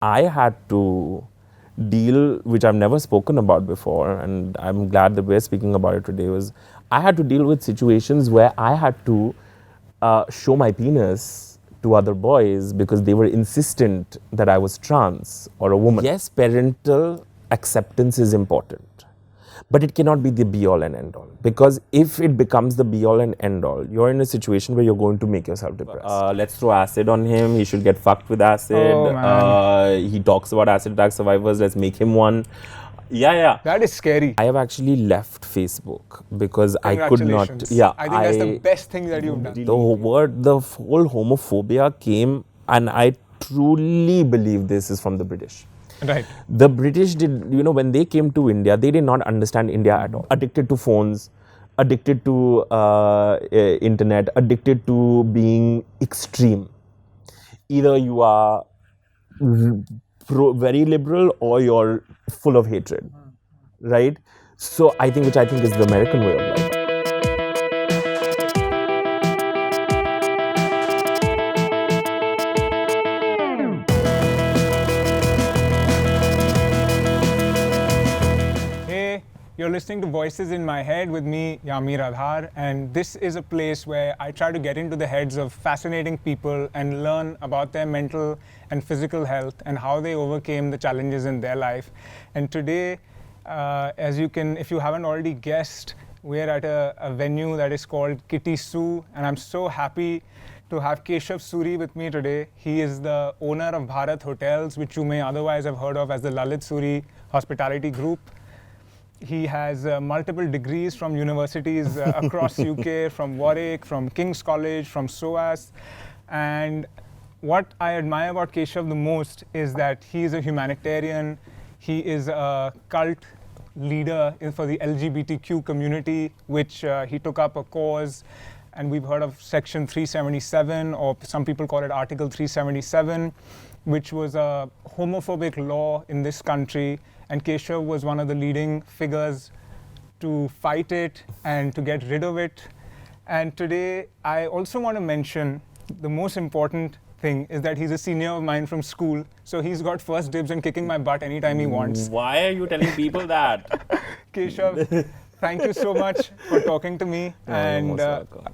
I had to deal, which I've never spoken about before, and I'm glad that we're speaking about it today, was I had to deal with situations where I had to show my penis to other boys because they were insistent that I was trans or a woman. Yes, parental acceptance is important, but it cannot be the be all and end all, because if it becomes the be all and end all, you're in a situation where you're going to make yourself depressed. Let's throw acid on him, he should get fucked with acid. Oh, man. He talks about acid attack survivors, let's make him one. Yeah. That is scary. I have actually left Facebook because I could not. Congratulations. Yeah, I think that's the best thing that you've done. the whole homophobia came, and I truly believe this is from the British. Right. The British did, when they came to India, they did not understand India at all. Addicted to phones, addicted to internet, addicted to being extreme. Either you are very liberal or you're full of hatred, right? So which I think is the American way of life. You're listening to Voices in My Head with me, Yameer Adhar, and this is a place where I try to get into the heads of fascinating people and learn about their mental and physical health and how they overcame the challenges in their life. And today, if you haven't already guessed, we're at a venue that is called Kitty Sue, and I'm so happy to have Keshav Suri with me today. He is the owner of Bharat Hotels, which you may otherwise have heard of as the Lalit Suri Hospitality Group. He has multiple degrees from universities across UK, from Warwick, from King's College, from SOAS. And what I admire about Keshav the most is that he is a humanitarian. He is a cult leader for the LGBTQ community, which he took up a cause. And we've heard of Section 377, or some people call it Article 377, which was a homophobic law in this country. And Keshav was one of the leading figures to fight it and to get rid of it. And today, I also want to mention the most important thing is that he's a senior of mine from school. So he's got first dibs in kicking my butt anytime he wants. Why are you telling people that? Keshav, thank you so much for talking to me and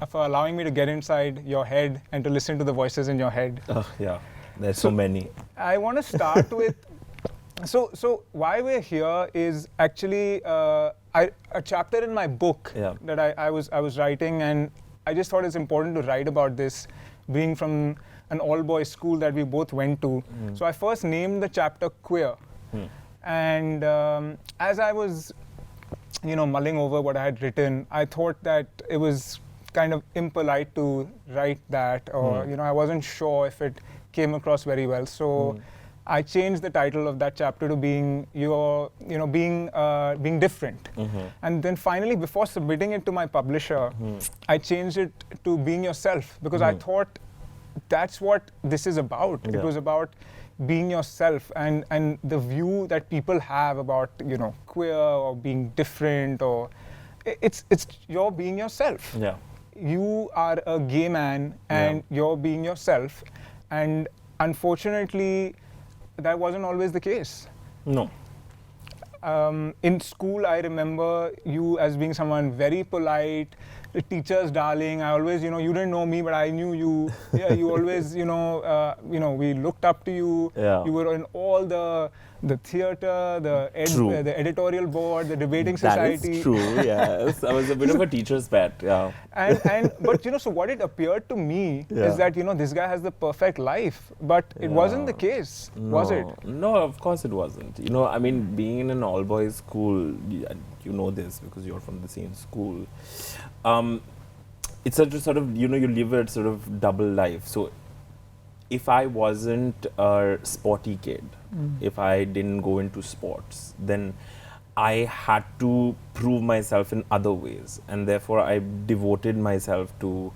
for allowing me to get inside your head and to listen to the voices in your head. Yeah, there's so many. I want to start with, so why we're here is actually a chapter in my book that I was writing, and I just thought it's important to write about this, being from an all-boys school that we both went to. So I first named the chapter Queer. And as I was mulling over what I had written, I thought that it was kind of impolite to write that, or I wasn't sure if it came across very well. So I changed the title of that chapter to being being different. And then finally, before submitting it to my publisher, I changed it to being yourself, because I thought that's what this is about. It was about being yourself, and the view that people have about queer or being different, or it's you're being yourself. You are a gay man and you're being yourself, and unfortunately that wasn't always the case. No. In school, I remember you as being someone very polite, the teacher's darling. I always, you didn't know me, but I knew you. Yeah, you always, we looked up to you. You were in all the theater, the editorial board, the debating society. That is true, yes. I was a bit of a teacher's pet, yeah. But so what it appeared to me is that, this guy has the perfect life, but it wasn't the case, was it? No, of course it wasn't. Being in an all-boys school, you know this because you're from the same school. It's such a sort of, you live a sort of double life. So if I wasn't a sporty kid, if I didn't go into sports, then I had to prove myself in other ways. And therefore, I devoted myself to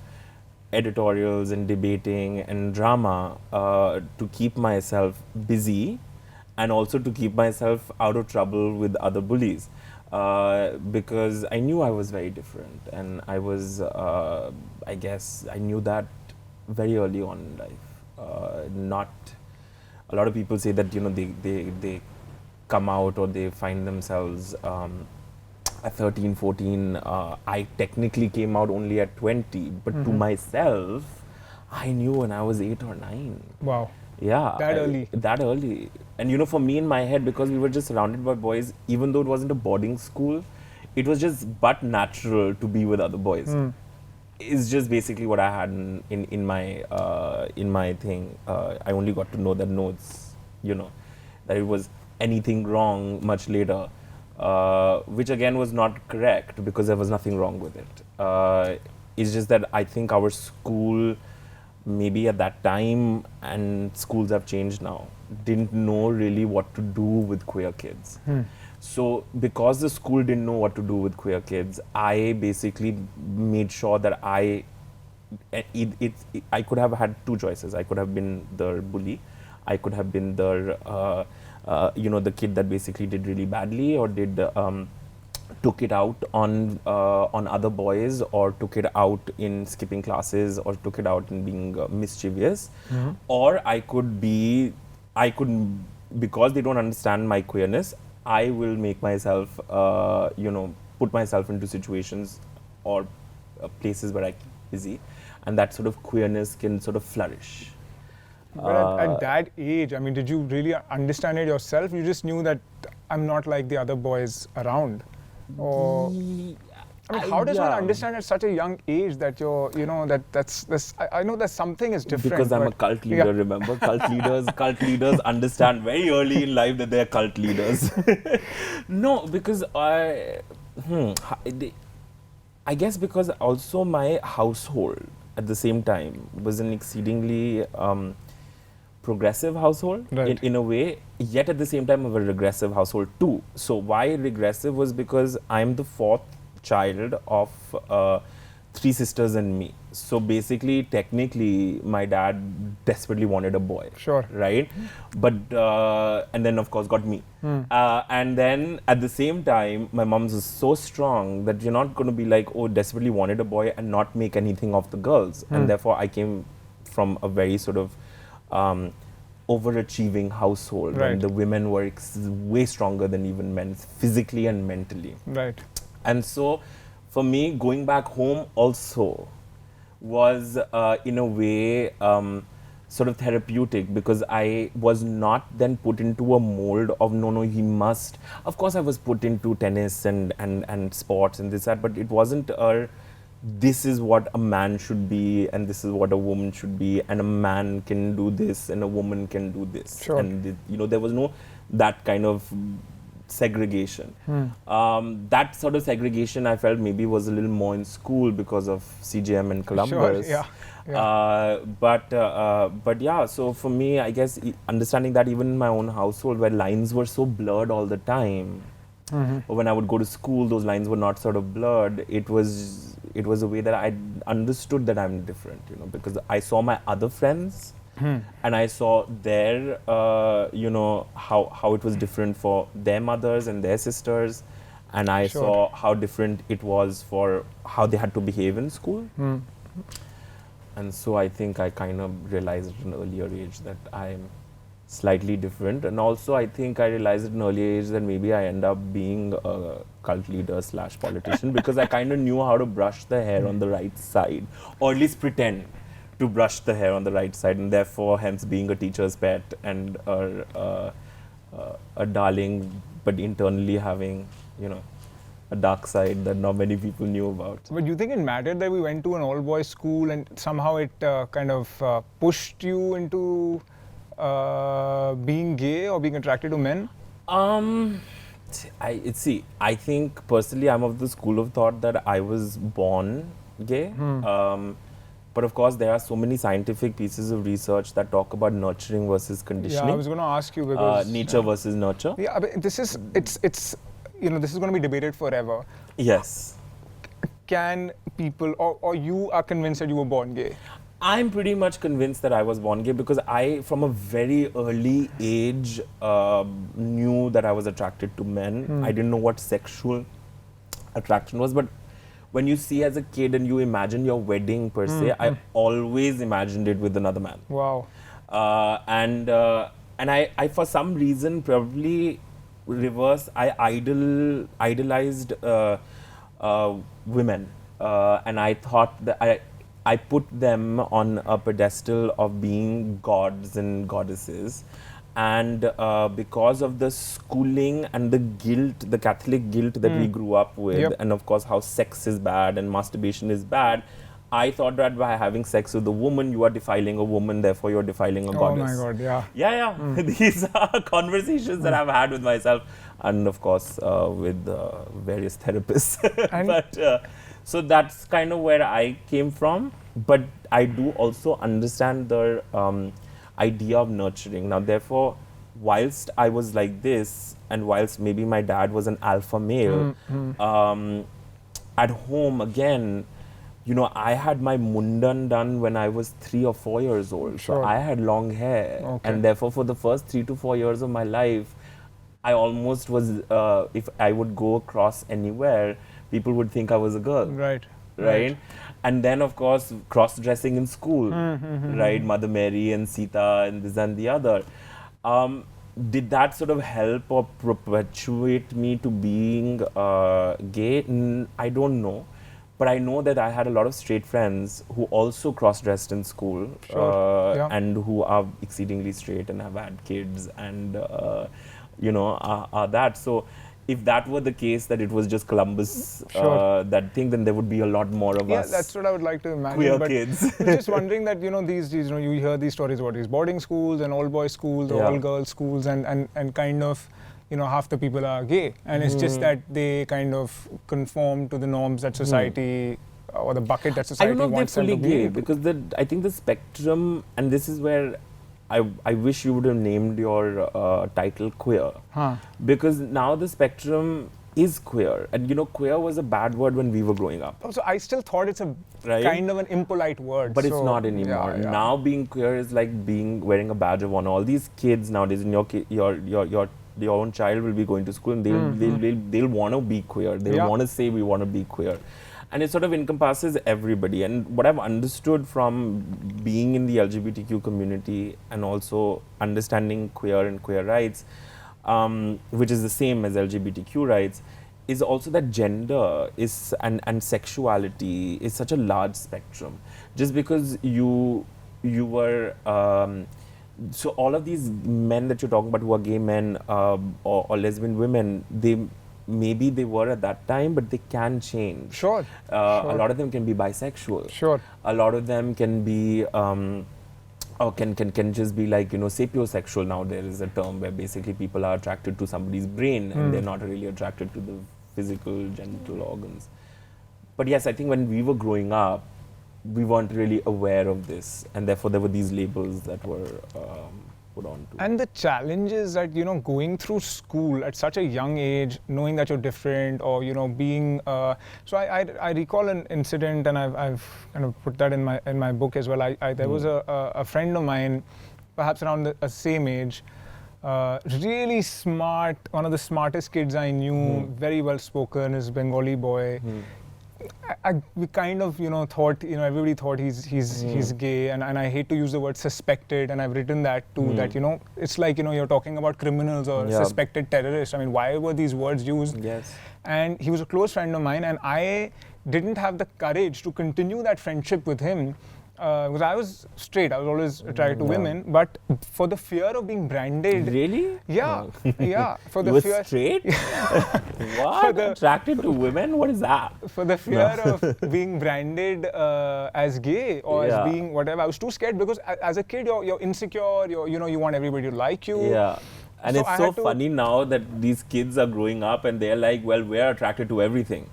editorials and debating and drama to keep myself busy and also to keep myself out of trouble with other bullies. Because I knew I was very different, and I was, I knew that very early on in life. a lot of people say that, they come out or they find themselves at 13, 14. I technically came out only at 20, but to myself, I knew when I was 8 or 9. Wow. Yeah. That early. That early. And for me in my head, because we were just surrounded by boys, even though it wasn't a boarding school, it was just but natural to be with other boys. It's just basically what I had in my thing. I only got to know that notes, that it was anything wrong much later, which again was not correct because there was nothing wrong with it. It's just that I think our school, maybe at that time, and schools have changed now, didn't know really what to do with queer kids. So because the school didn't know what to do with queer kids, I basically made sure that I could have had two choices. I could have been the bully, I could have been the the kid that basically did really badly or took it out on other boys, or took it out in skipping classes, or took it out in being mischievous. Or I could, because they don't understand my queerness, I will make myself, put myself into situations or places where I keep busy, and that sort of queerness can sort of flourish. But at that age, I mean, did you really understand it yourself? You just knew that I'm not like the other boys around? Or, I mean, how does one understand at such a young age that you're, I know that something is different. Because I'm a cult leader, remember? Cult leaders understand very early in life that they're cult leaders. No, because I guess because also my household at the same time was an exceedingly progressive household, right, in a way, yet at the same time of a regressive household too. So why regressive was because I'm the fourth child of 3 sisters and me. So basically, technically, my dad desperately wanted a boy. Sure. Right? But, and then of course got me. And then at the same time, my mom's was so strong that you're not going to be like, oh, desperately wanted a boy and not make anything of the girls. And therefore, I came from a very sort of overachieving household. Right. And the women were way stronger than even men, physically and mentally. Right. And so, for me, going back home also was, in a way, sort of therapeutic, because I was not then put into a mold of, no, he must. Of course, I was put into tennis and sports and this, that, but it wasn't this is what a man should be and this is what a woman should be, and a man can do this and a woman can do this. Sure. And, there was no that kind of segregation. That sort of segregation I felt maybe was a little more in school because of CJM and Columbus. Sure, yeah. But yeah, so for me, I guess understanding that even in my own household where lines were so blurred all the time, or when I would go to school, those lines were not sort of blurred. It was a way that I understood that I'm different, because I saw my other friends. And I saw their, how it was different for their mothers and their sisters. And I saw how different it was for how they had to behave in school. And so I think I kind of realized at an earlier age that I'm slightly different. And also I think I realized at an early age that maybe I end up being a cult leader / politician because I kind of knew how to brush the hair on the right side, or at least pretend to brush the hair on the right side, and therefore hence being a teacher's pet and a darling, but internally having, a dark side that not many people knew about. But do you think it mattered that we went to an all-boys school and somehow it kind of pushed you into being gay or being attracted to men? I think personally I'm of the school of thought that I was born gay. But of course, there are so many scientific pieces of research that talk about nurturing versus conditioning. Yeah, I was going to ask you because nature versus nurture. Yeah, but this is this is going to be debated forever. Yes. Can people or you are convinced that you were born gay? I'm pretty much convinced that I was born gay because I, from a very early age, knew that I was attracted to men. I didn't know what sexual attraction was, but when you see as a kid and you imagine your wedding per se, I always imagined it with another man. Wow. And I for some reason probably reverse. I idolized women, and I thought that I put them on a pedestal of being gods and goddesses. And because of the schooling and the guilt, the Catholic guilt that we grew up with, Yep. and of course how sex is bad and masturbation is bad, I thought that by having sex with a woman, you are defiling a woman, therefore you're defiling a Oh goddess. my God, yeah. Yeah. These are conversations that I've had with myself, and of course with various therapists. And- But so that's kind of where I came from. But I do also understand the idea of nurturing. Now, therefore, whilst I was like this, and whilst maybe my dad was an alpha male, at home again, you know, I had my mundan done when I was 3 or 4 years old. Sure. So I had long hair. Okay. And therefore, for the first 3 to 4 years of my life, I almost was, if I would go across anywhere, people would think I was a girl. Right? And then, of course, cross-dressing in school, right? Mother Mary and Sita and this and the other. Did that sort of help or perpetuate me to being gay? I don't know. But I know that I had a lot of straight friends who also cross-dressed in school, Sure. Yeah. and who are exceedingly straight and have had kids and, you know, are that. So if that were the case, that it was just Columbus, Sure. that thing, then there would be a lot more of Yeah, us that's what I would like to imagine. queer but kids. I was just wondering that, you know, these, you know, you hear these stories about these boarding schools and all boys schools or Yeah. all girls schools, and kind of, you know, half the people are gay, and it's just that they kind of conform to the norms that society or the bucket that I society don't know if wants they're them fully to be. gay, because I think the spectrum, and this is where I wish you would have named your title queer, Huh. because now the spectrum is queer, and you know, queer was a bad word when we were growing up. So I still thought it's a Right. kind of an impolite word. But it's so, not anymore. yeah. Now being queer is like wearing a badge of honor. All these kids nowadays, in your own child will be going to school, and they'll want to be queer. They'll Yeah. want to say we want to be queer, and it sort of encompasses everybody. And what I've understood from being in the LGBTQ community and also understanding queer and queer rights, which is the same as LGBTQ rights, is also that gender is and sexuality is such a large spectrum. Just because you were so all of these men that you're talking about who are gay men or lesbian women, maybe they were at that time, but they can change. Sure. A lot of them can be bisexual. Sure. A lot of them can be or can just be like, you know, sapiosexual. Now there is a term where basically people are attracted to somebody's brain and they're not really attracted to the physical genital organs. But yes, I think when we were growing up, we weren't really aware of this, and therefore there were these labels that were put on to. And the challenges that, you know, going through school at such a young age, knowing that you're different, or, you know, being so I recall an incident, and I've kind of put that in my book as well. There was a friend of mine, perhaps around the same age, really smart, one of the smartest kids I knew, very well spoken, is a Bengali boy. We kind of, you know, thought, you know, everybody thought he's gay, and I hate to use the word suspected, and I've written that too, that, you know, it's like, you know, you're talking about criminals or suspected terrorists. I mean, why were these words used? Yes. And he was a close friend of mine, and I didn't have the courage to continue that friendship with him. Because I was straight, I was always attracted to women, but for the fear of being branded. Really? Yeah, yeah. For You the were fear. straight? What? Attracted to women? What is that? For the fear of being branded as gay or as being whatever, I was too scared, because as a kid you're insecure. You know, you want everybody to like you. Yeah. And So it's I so had to- funny now that these kids are growing up and they're like, well, we're attracted to everything.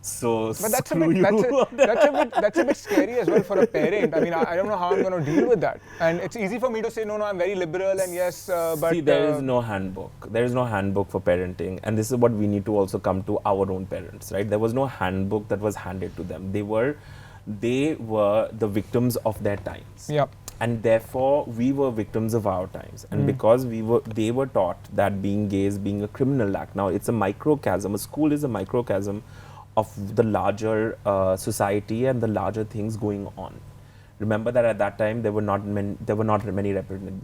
So But that's a screw bit, you. that's a bit scary as well for a parent. I mean, I don't know how I'm going to deal with that. And it's easy for me to say, no, I'm very liberal, and yes, but... See, there is no handbook. There is no handbook for parenting. And this is what we need to also come to our own parents, right? There was no handbook that was handed to them. They were the victims of their times. Yeah. And therefore, we were victims of our times. And because they were taught that being gay is being a criminal act. Now, it's a microcosm. A school is a microcosm of the larger society and the larger things going on, remember that at that time there were not many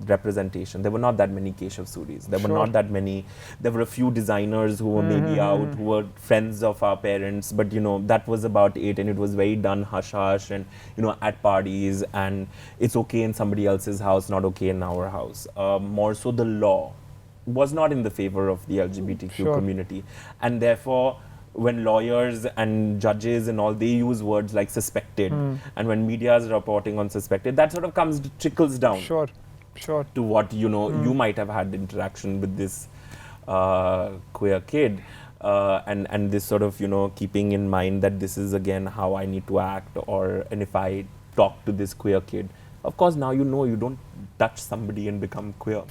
representation. There were not that many Keshav Suris. There were not that many. There were a few designers who were maybe out, who were friends of our parents, but that was about it, and it was very done hush hush, and at parties, and it's okay in somebody else's house, not okay in our house. More so, the law was not in the favor of the LGBTQ community, and therefore, when lawyers and judges and all, they use words like suspected, and when media is reporting on suspected, that sort of trickles down to what you might have had interaction with this queer kid, and this sort of keeping in mind that this is again how I need to act, and if I talk to this queer kid, of course now you don't touch somebody and become queer,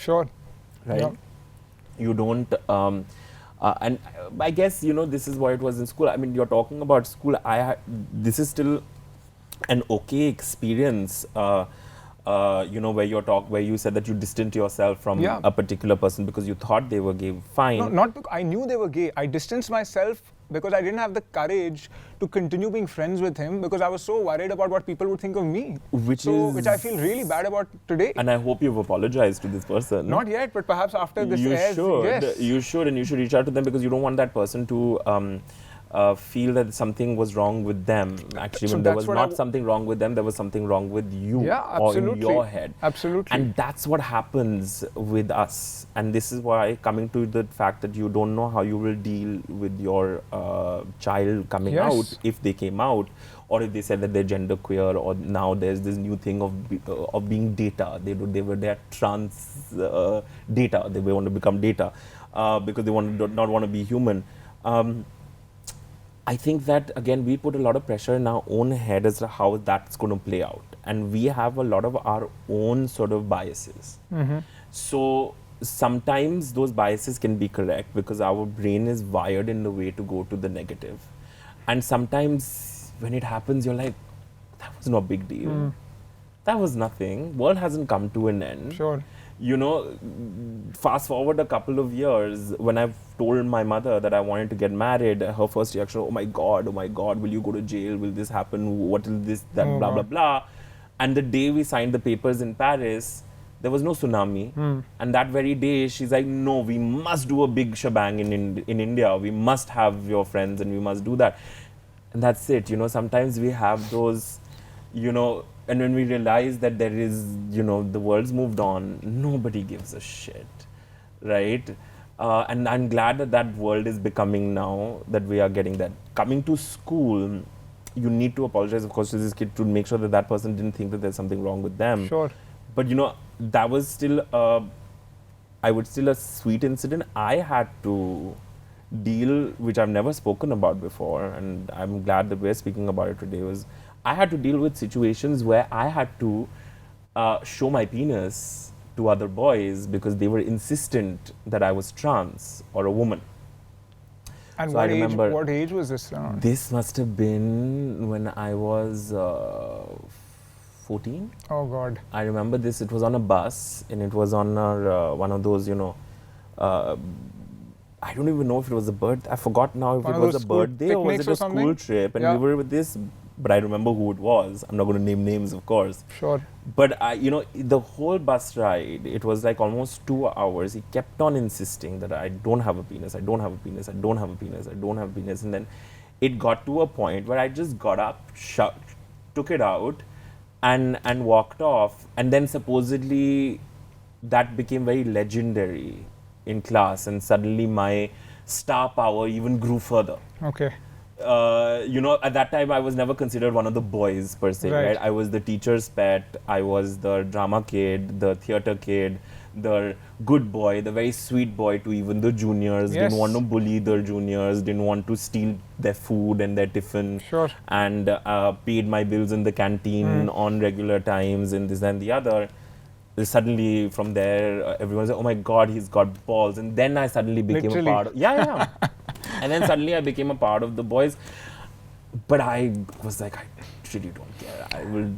right? You don't. And I guess, this is what it was in school. I mean, you're talking about school. This is still an okay experience, where you said that you distanced yourself from a particular person because you thought they were gay. Fine. No, not because I knew they were gay. I distanced myself because I didn't have the courage to continue being friends with him because I was so worried about what people would think of me. Which I feel really bad about today. And I hope you've apologized to this person. Not yet, but perhaps after this airs, yes. You should, and you should reach out to them because you don't want that person to feel that something was wrong with them. Actually, when there was not something wrong with them, there was something wrong with you or in your head. Absolutely. And that's what happens with us. And this is why, coming to the fact that you don't know how you will deal with your child coming out, if they came out, or if they said that they're genderqueer, or now there's this new thing of being data. They're trans data. They want to become data because they not want to be human. I think that, again, we put a lot of pressure in our own head as to how that's going to play out. And we have a lot of our own sort of biases. So sometimes those biases can be correct because our brain is wired in a way to go to the negative. And sometimes when it happens, you're like, that was no big deal. That was nothing. World hasn't come to an end. Fast forward a couple of years, when I've told my mother that I wanted to get married, her first reaction, oh my God, will you go to jail? Will this happen? What will this, that, blah, blah, blah. And the day we signed the papers in Paris, there was no tsunami. And that very day, she's like, no, we must do a big shebang in India. We must have your friends and we must do that. And that's it. Sometimes we have those, and when we realize that there is, the world's moved on, nobody gives a shit, right? And I'm glad that world is becoming now, that we are getting that. Coming to school, you need to apologize, of course, to this kid to make sure that person didn't think that there's something wrong with them. But, that was still, a sweet incident. I had to deal, which I've never spoken about before, and I'm glad that we're speaking about it today, was I had to deal with situations where I had to show my penis to other boys because they were insistent that I was trans or a woman. And so what age was this around? This must have been when I was 14. Oh God. I remember this, it was on a bus and it was on one of those, I don't even know if it was a birthday. I forgot now if it was a birthday or was it a school trip. And we were with this, but I remember who it was. I'm not going to name names, of course. But, the whole bus ride, it was like almost 2 hours. He kept on insisting that I don't have a penis, I don't have a penis, I don't have a penis, I don't have a penis. And then it got to a point where I just got up, took it out and walked off. And then supposedly that became very legendary in class, and suddenly my star power even grew further. At that time I was never considered one of the boys per se, right? I was the teacher's pet, I was the drama kid, the theater kid, the good boy, the very sweet boy to even the juniors, didn't want to bully the juniors, didn't want to steal their food and their tiffin, and paid my bills in the canteen on regular times and this and the other. Suddenly from there, everyone's like, oh my God, he's got balls. And then I suddenly became a part of... And then suddenly I became a part of the boys. But I was like, I really don't care. I will,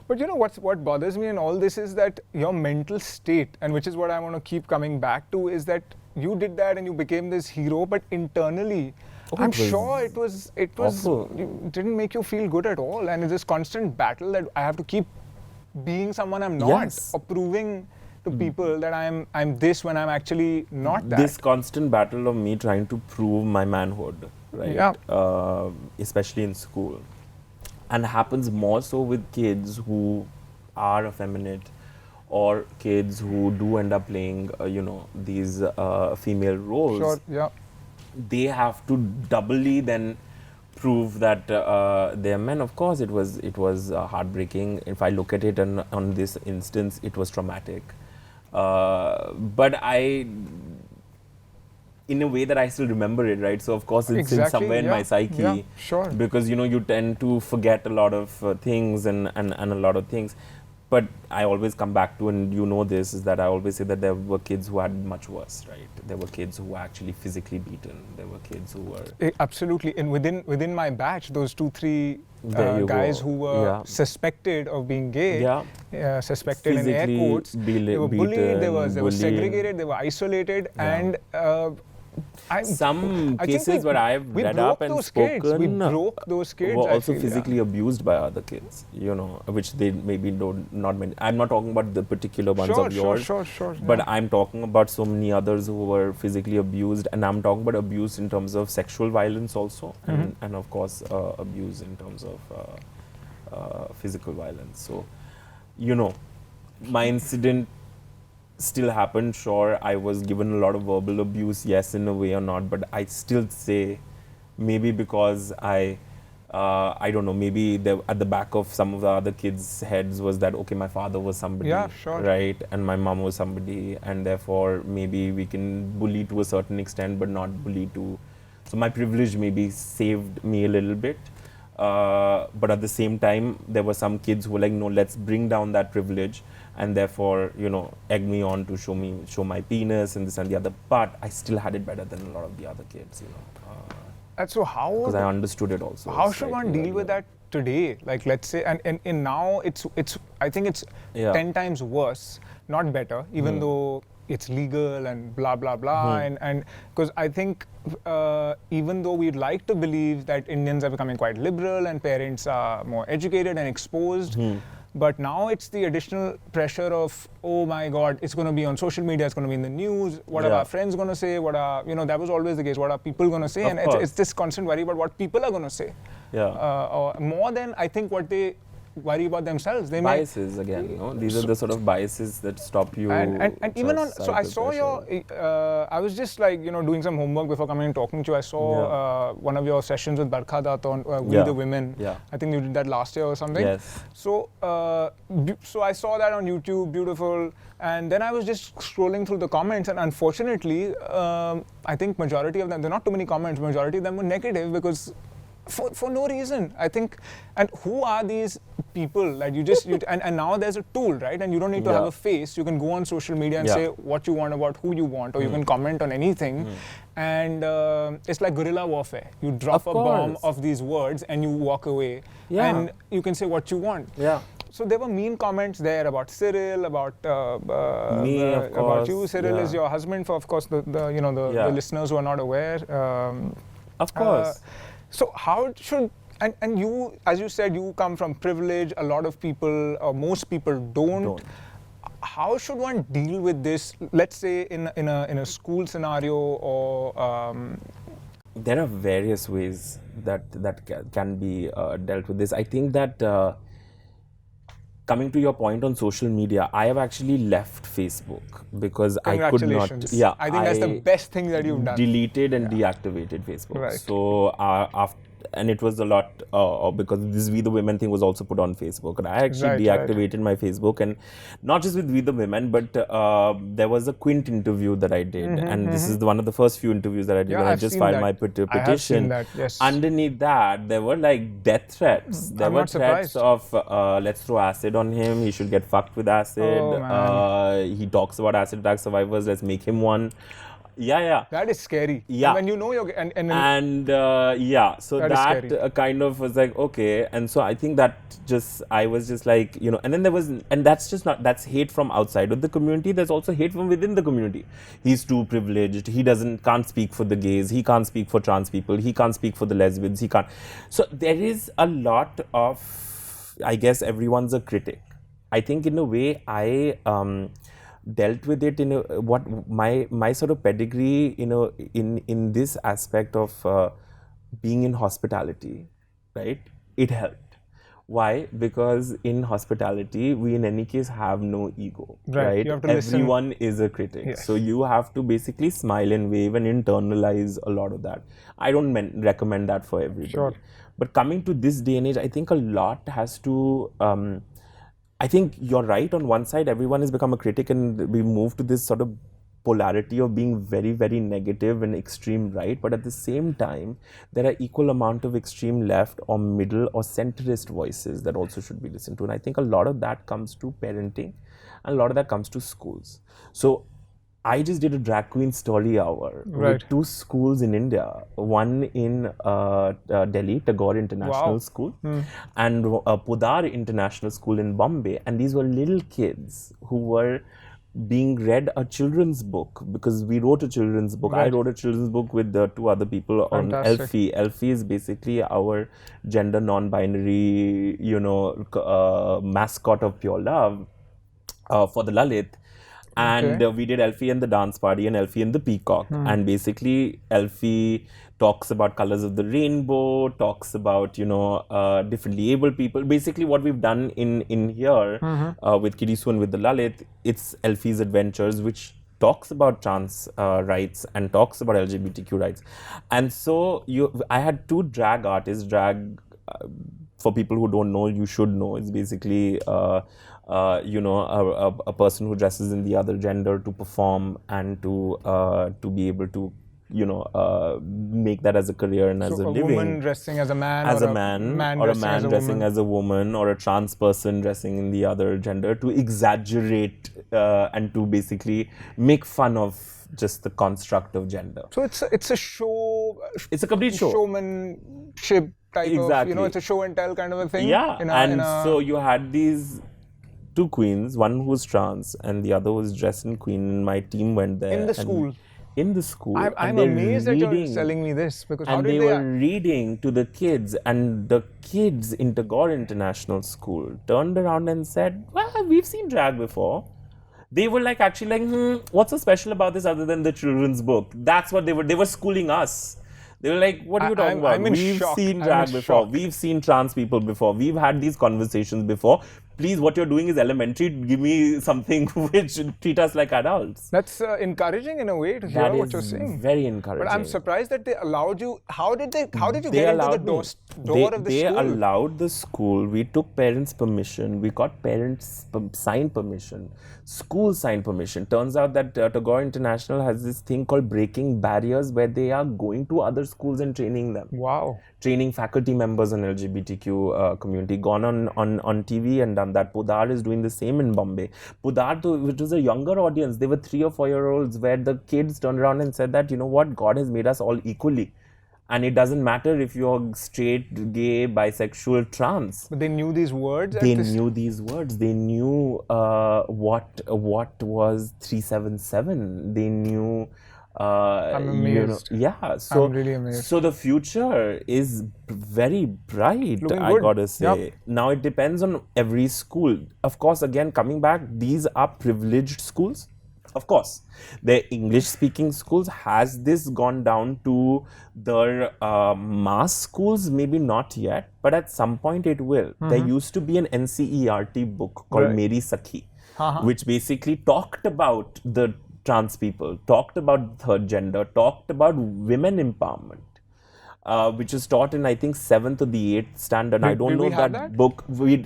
But what bothers me in all this is that your mental state, and which is what I want to keep coming back to, is that you did that and you became this hero, but internally, I'm sure it was it didn't make you feel good at all. And it's this constant battle that I have to keep being someone I'm not, Yes. or proving to people that I'm this when I'm actually not that. This constant battle of me trying to prove my manhood, right? Yeah. Especially in school, and happens more so with kids who are effeminate, or kids who do end up playing, these female roles. Sure. Yeah. They have to doubly then prove that they're men. Of course, it was heartbreaking. If I look at it on this instance, it was traumatic. But in a way that I still remember it, right? So of course it's in Exactly, somewhere in my yeah, psyche. yeah, sure. Because you tend to forget a lot of things and a lot of things. But I always come back to, and this, is that I always say that there were kids who had much worse, right? There were kids who were actually physically beaten. There were kids who were... Absolutely. And within my batch, those 2-3 There you guys go. who were Yeah. suspected of being gay, Yeah. suspected in air Physically quotes, they were bullied, beaten, they were bullying. segregated, they were isolated, Yeah. and Some I think cases where I've we read broke up and those spoken kids. We broke those kids. were I also feel, physically abused by other kids, which they maybe not many. I'm not talking about the particular ones of yours, Sure. but Yeah. I'm talking about so many others who were physically abused, and I'm talking about abuse in terms of sexual violence also, and of course abuse in terms of physical violence. So, my incident still happened. Sure, I was given a lot of verbal abuse, yes, in a way or not, but I still say maybe because I don't know, maybe at the back of some of the other kids' heads was that, okay, my father was somebody, Yeah, sure. right, and my mom was somebody, and therefore maybe we can bully to a certain extent, but not bully to... So my privilege maybe saved me a little bit. But at the same time, there were some kids who were like, no, let's bring down that privilege, and therefore, egg me on to show my penis and this and the other. But I still had it better than a lot of the other kids, And so how? because I understood it also. How should one slightly deal with earlier. that today? Like, let's say, and now it's I think it's Yeah. 10 times worse, not better, even though it's legal and blah blah blah, and because I think even though we'd like to believe that Indians are becoming quite liberal and parents are more educated and exposed. But now it's the additional pressure of, oh my God, it's going to be on social media, it's going to be in the news. What are Yeah. our friends going to say? What are, that was always the case. What are people going to say? Of And course. it's this constant worry about what people are going to say. Yeah. Or more than I think what they worry about themselves. They may, Biases again, these are the sort of biases that stop you. and even on, so I societal saw pressure. your, I was just like, doing some homework before coming and talking to you. I saw one of your sessions with Barkha Dutt on We Yeah. the Women. Yeah. I think you did that last year or something. Yes. So, so I saw that on YouTube, beautiful. And then I was just scrolling through the comments, and unfortunately, I think majority of them, there are not too many comments, majority of them were negative because for no reason, I think. And who are these people that and now there's a tool, right? And you don't need to have a face. You can go on social media and say what you want about who you want, or you can comment on anything. And it's like guerrilla warfare. You drop Of a bomb course. of these words and you walk away. Yeah. And you can say what you want. Yeah. So there were mean comments there about Cyril, about Me, of about course, you. Cyril is yeah. your husband. For of course the Yeah. listeners who are not aware. Of course. So how should and you, as you said, you come from privilege. A lot of people, or most people, don't. How should one deal with this? Let's say in a school scenario, or There are various ways that can be dealt with this. I think that coming to your point on social media, I have actually left Facebook because I could not. congratulations. Yeah, I think that's the best thing that you've done. Deleted and deactivated Facebook. Right. So after. And it was a lot because this We the Women thing was also put on Facebook. And I actually Right. deactivated my Facebook, and not just with We the Women, but there was a Quint interview that I did. And this is one of the first few interviews that I did. Yeah, when I I've just seen filed that. my I petition. have seen that, yes. Underneath that, there were like death threats. There I'm were not threats surprised. of let's throw acid on him. He should get fucked with acid. Oh, man. He talks about acid attack survivors. Let's make him one. Yeah. that is scary. Yeah. When you know you're and So That is that scary. kind of was like, okay. And so I think that I was just like, and then there was, and that's hate from outside of the community. There's also hate from within the community. He's too privileged. He can't speak for the gays. He can't speak for trans people. He can't speak for the lesbians. He can't. So there is a lot of, I guess everyone's a critic. I think in a way I dealt with it in a, what my sort of pedigree, in this aspect of being in hospitality, right? It helped. Why? Because in hospitality, we in any case have no ego, Right. right? You have to listen. Everyone is a critic. Yes. So you have to basically smile and wave and internalize a lot of that. I don't recommend that for everybody. Sure. But coming to this day and age, I think a lot has to. I think you're right. On one side, everyone has become a critic, and we move to this sort of polarity of being very, very negative and extreme right. But at the same time, there are equal amount of extreme left or middle or centrist voices that also should be listened to. And I think a lot of that comes to parenting, and a lot of that comes to schools. So I just did a drag queen story hour Right. with 2 schools in India, one in Delhi, Tagore International Wow. School, and Pudar International School in Bombay. And these were little kids who were being read a children's book, because we wrote a children's book. I Right. wrote a children's book with 2 other people on Fantastic. Elfie. Elfie is basically our gender non-binary, mascot of Pure Love for the Lalit. And Okay. we did Elfie and the Dance Party and Elfie and the Peacock. And basically, Elfie talks about colors of the rainbow, talks about, differently abled people. Basically, what we've done in here with Kirisu and with the Lalit, it's Elfie's Adventures, which talks about trans rights and talks about LGBTQ rights. And so I had 2 drag artists. Drag, for people who don't know, you should know, it's basically a person who dresses in the other gender to perform and to be able to make that as a career and as So a a living. woman dressing as a man, As or a man, man or a dressing man as a dressing woman. as a woman, or a trans person dressing in the other gender, to exaggerate and to basically make fun of just the construct of gender. So it's a show. It's a complete show. Showmanship type of, Exactly. it's a show and tell kind of a thing. Yeah, so you had these 2 queens, one who was trans and the other was dressed in queen, and my team went there. In the and- school? In the school. I'm and they're amazed that you're reading- selling me this, because how And did they they? were reading to the kids, and the kids in Tagore International School turned around and said, well, we've seen drag before. They were like, actually like, what's so special about this other than the children's book? That's what they were schooling us. They were like, what are you talking about? I'm in We've shock. seen I'm drag in before. shock. We've seen trans people before. We've had these conversations before. Please, what you're doing is elementary. Give me something which treat us like adults. That's encouraging in a way to hear That what is you're saying. very encouraging. But I'm surprised that they allowed you. How did you They get into the allowed me. door of the They school? allowed the school. We took parents' permission. We got parents' signed permission. School signed permission. Turns out that Tagore International has this thing called breaking barriers, where they are going to other schools and training them. Wow. Training faculty members on LGBTQ community, gone on TV and done that. Pudar is doing the same in Bombay. Pudar, though, which was a younger audience, they were 3 or 4-year-olds, where the kids turned around and said that, you know what, God has made us all equally. And it doesn't matter if you're straight, gay, bisexual, trans. But they knew these words. They knew these words. They knew what was 377. They knew. I'm amazed. So I'm really amazed. So the future is very bright. Looking I good. gotta say. Yep. Now it depends on every school. Of course, again coming back, these are privileged schools. Of course, the English-speaking schools. Has this gone down to the mass schools? Maybe not yet, but at some point it will. There used to be an NCERT book called Right. Meri Sakhi, which basically talked about the trans people, talked about third gender, talked about women empowerment. Which was taught in, I think, 7th or the 8th standard. I don't did know we if have that that? book,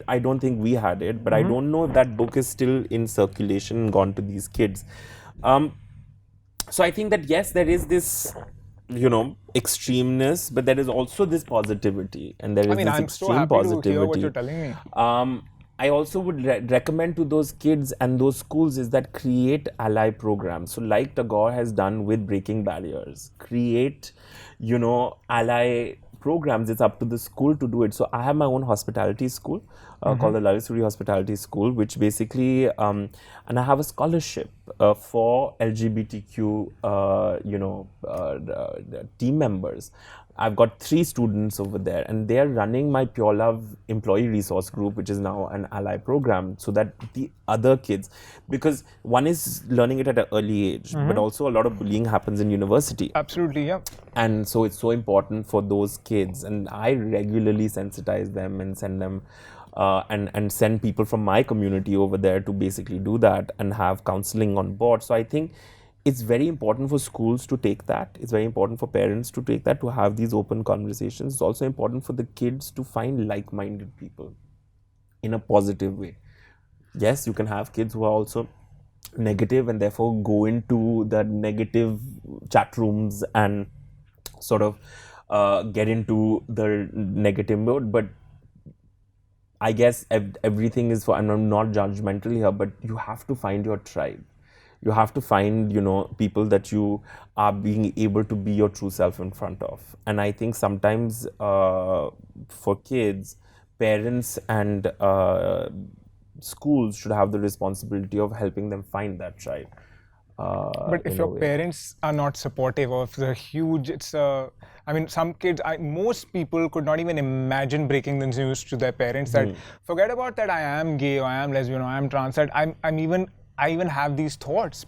I don't think we had it, but I don't know if that book is still in circulation and gone to these kids. So I think that, yes, there is this, extremeness, but there is also this positivity, and there is this I'm extreme so happy positivity. to hear what you're telling me. I also would recommend to those kids and those schools is that create ally programs. So like Tagore has done with Breaking Barriers, create, ally programs. It's up to the school to do it. So I have my own hospitality school. called the Suri Hospitality School, which basically, and I have a scholarship for LGBTQ, team members. I've got 3 students over there, and they're running my Pure Love employee resource group, which is now an ally program, so that the other kids, because one is learning it at an early age, but also a lot of bullying happens in university. Absolutely, yeah. And so it's so important for those kids, and I regularly sensitize them and send them and send people from my community over there to basically do that and have counseling on board. So I think it's very important for schools to take that. It's very important for parents to take that, to have these open conversations. It's also important for the kids to find like-minded people in a positive way. Yes, you can have kids who are also negative and therefore go into the negative chat rooms and sort of get into the negative mode, but I guess everything is for, I'm not judgmental here, but you have to find your tribe. You have to find, people that you are being able to be your true self in front of. And I think sometimes for kids, parents and schools should have the responsibility of helping them find that tribe. But if your parents are not supportive of the huge, some kids, most people could not even imagine breaking the news to their parents that forget about that I am gay or I am lesbian or I am trans, that I even have these thoughts.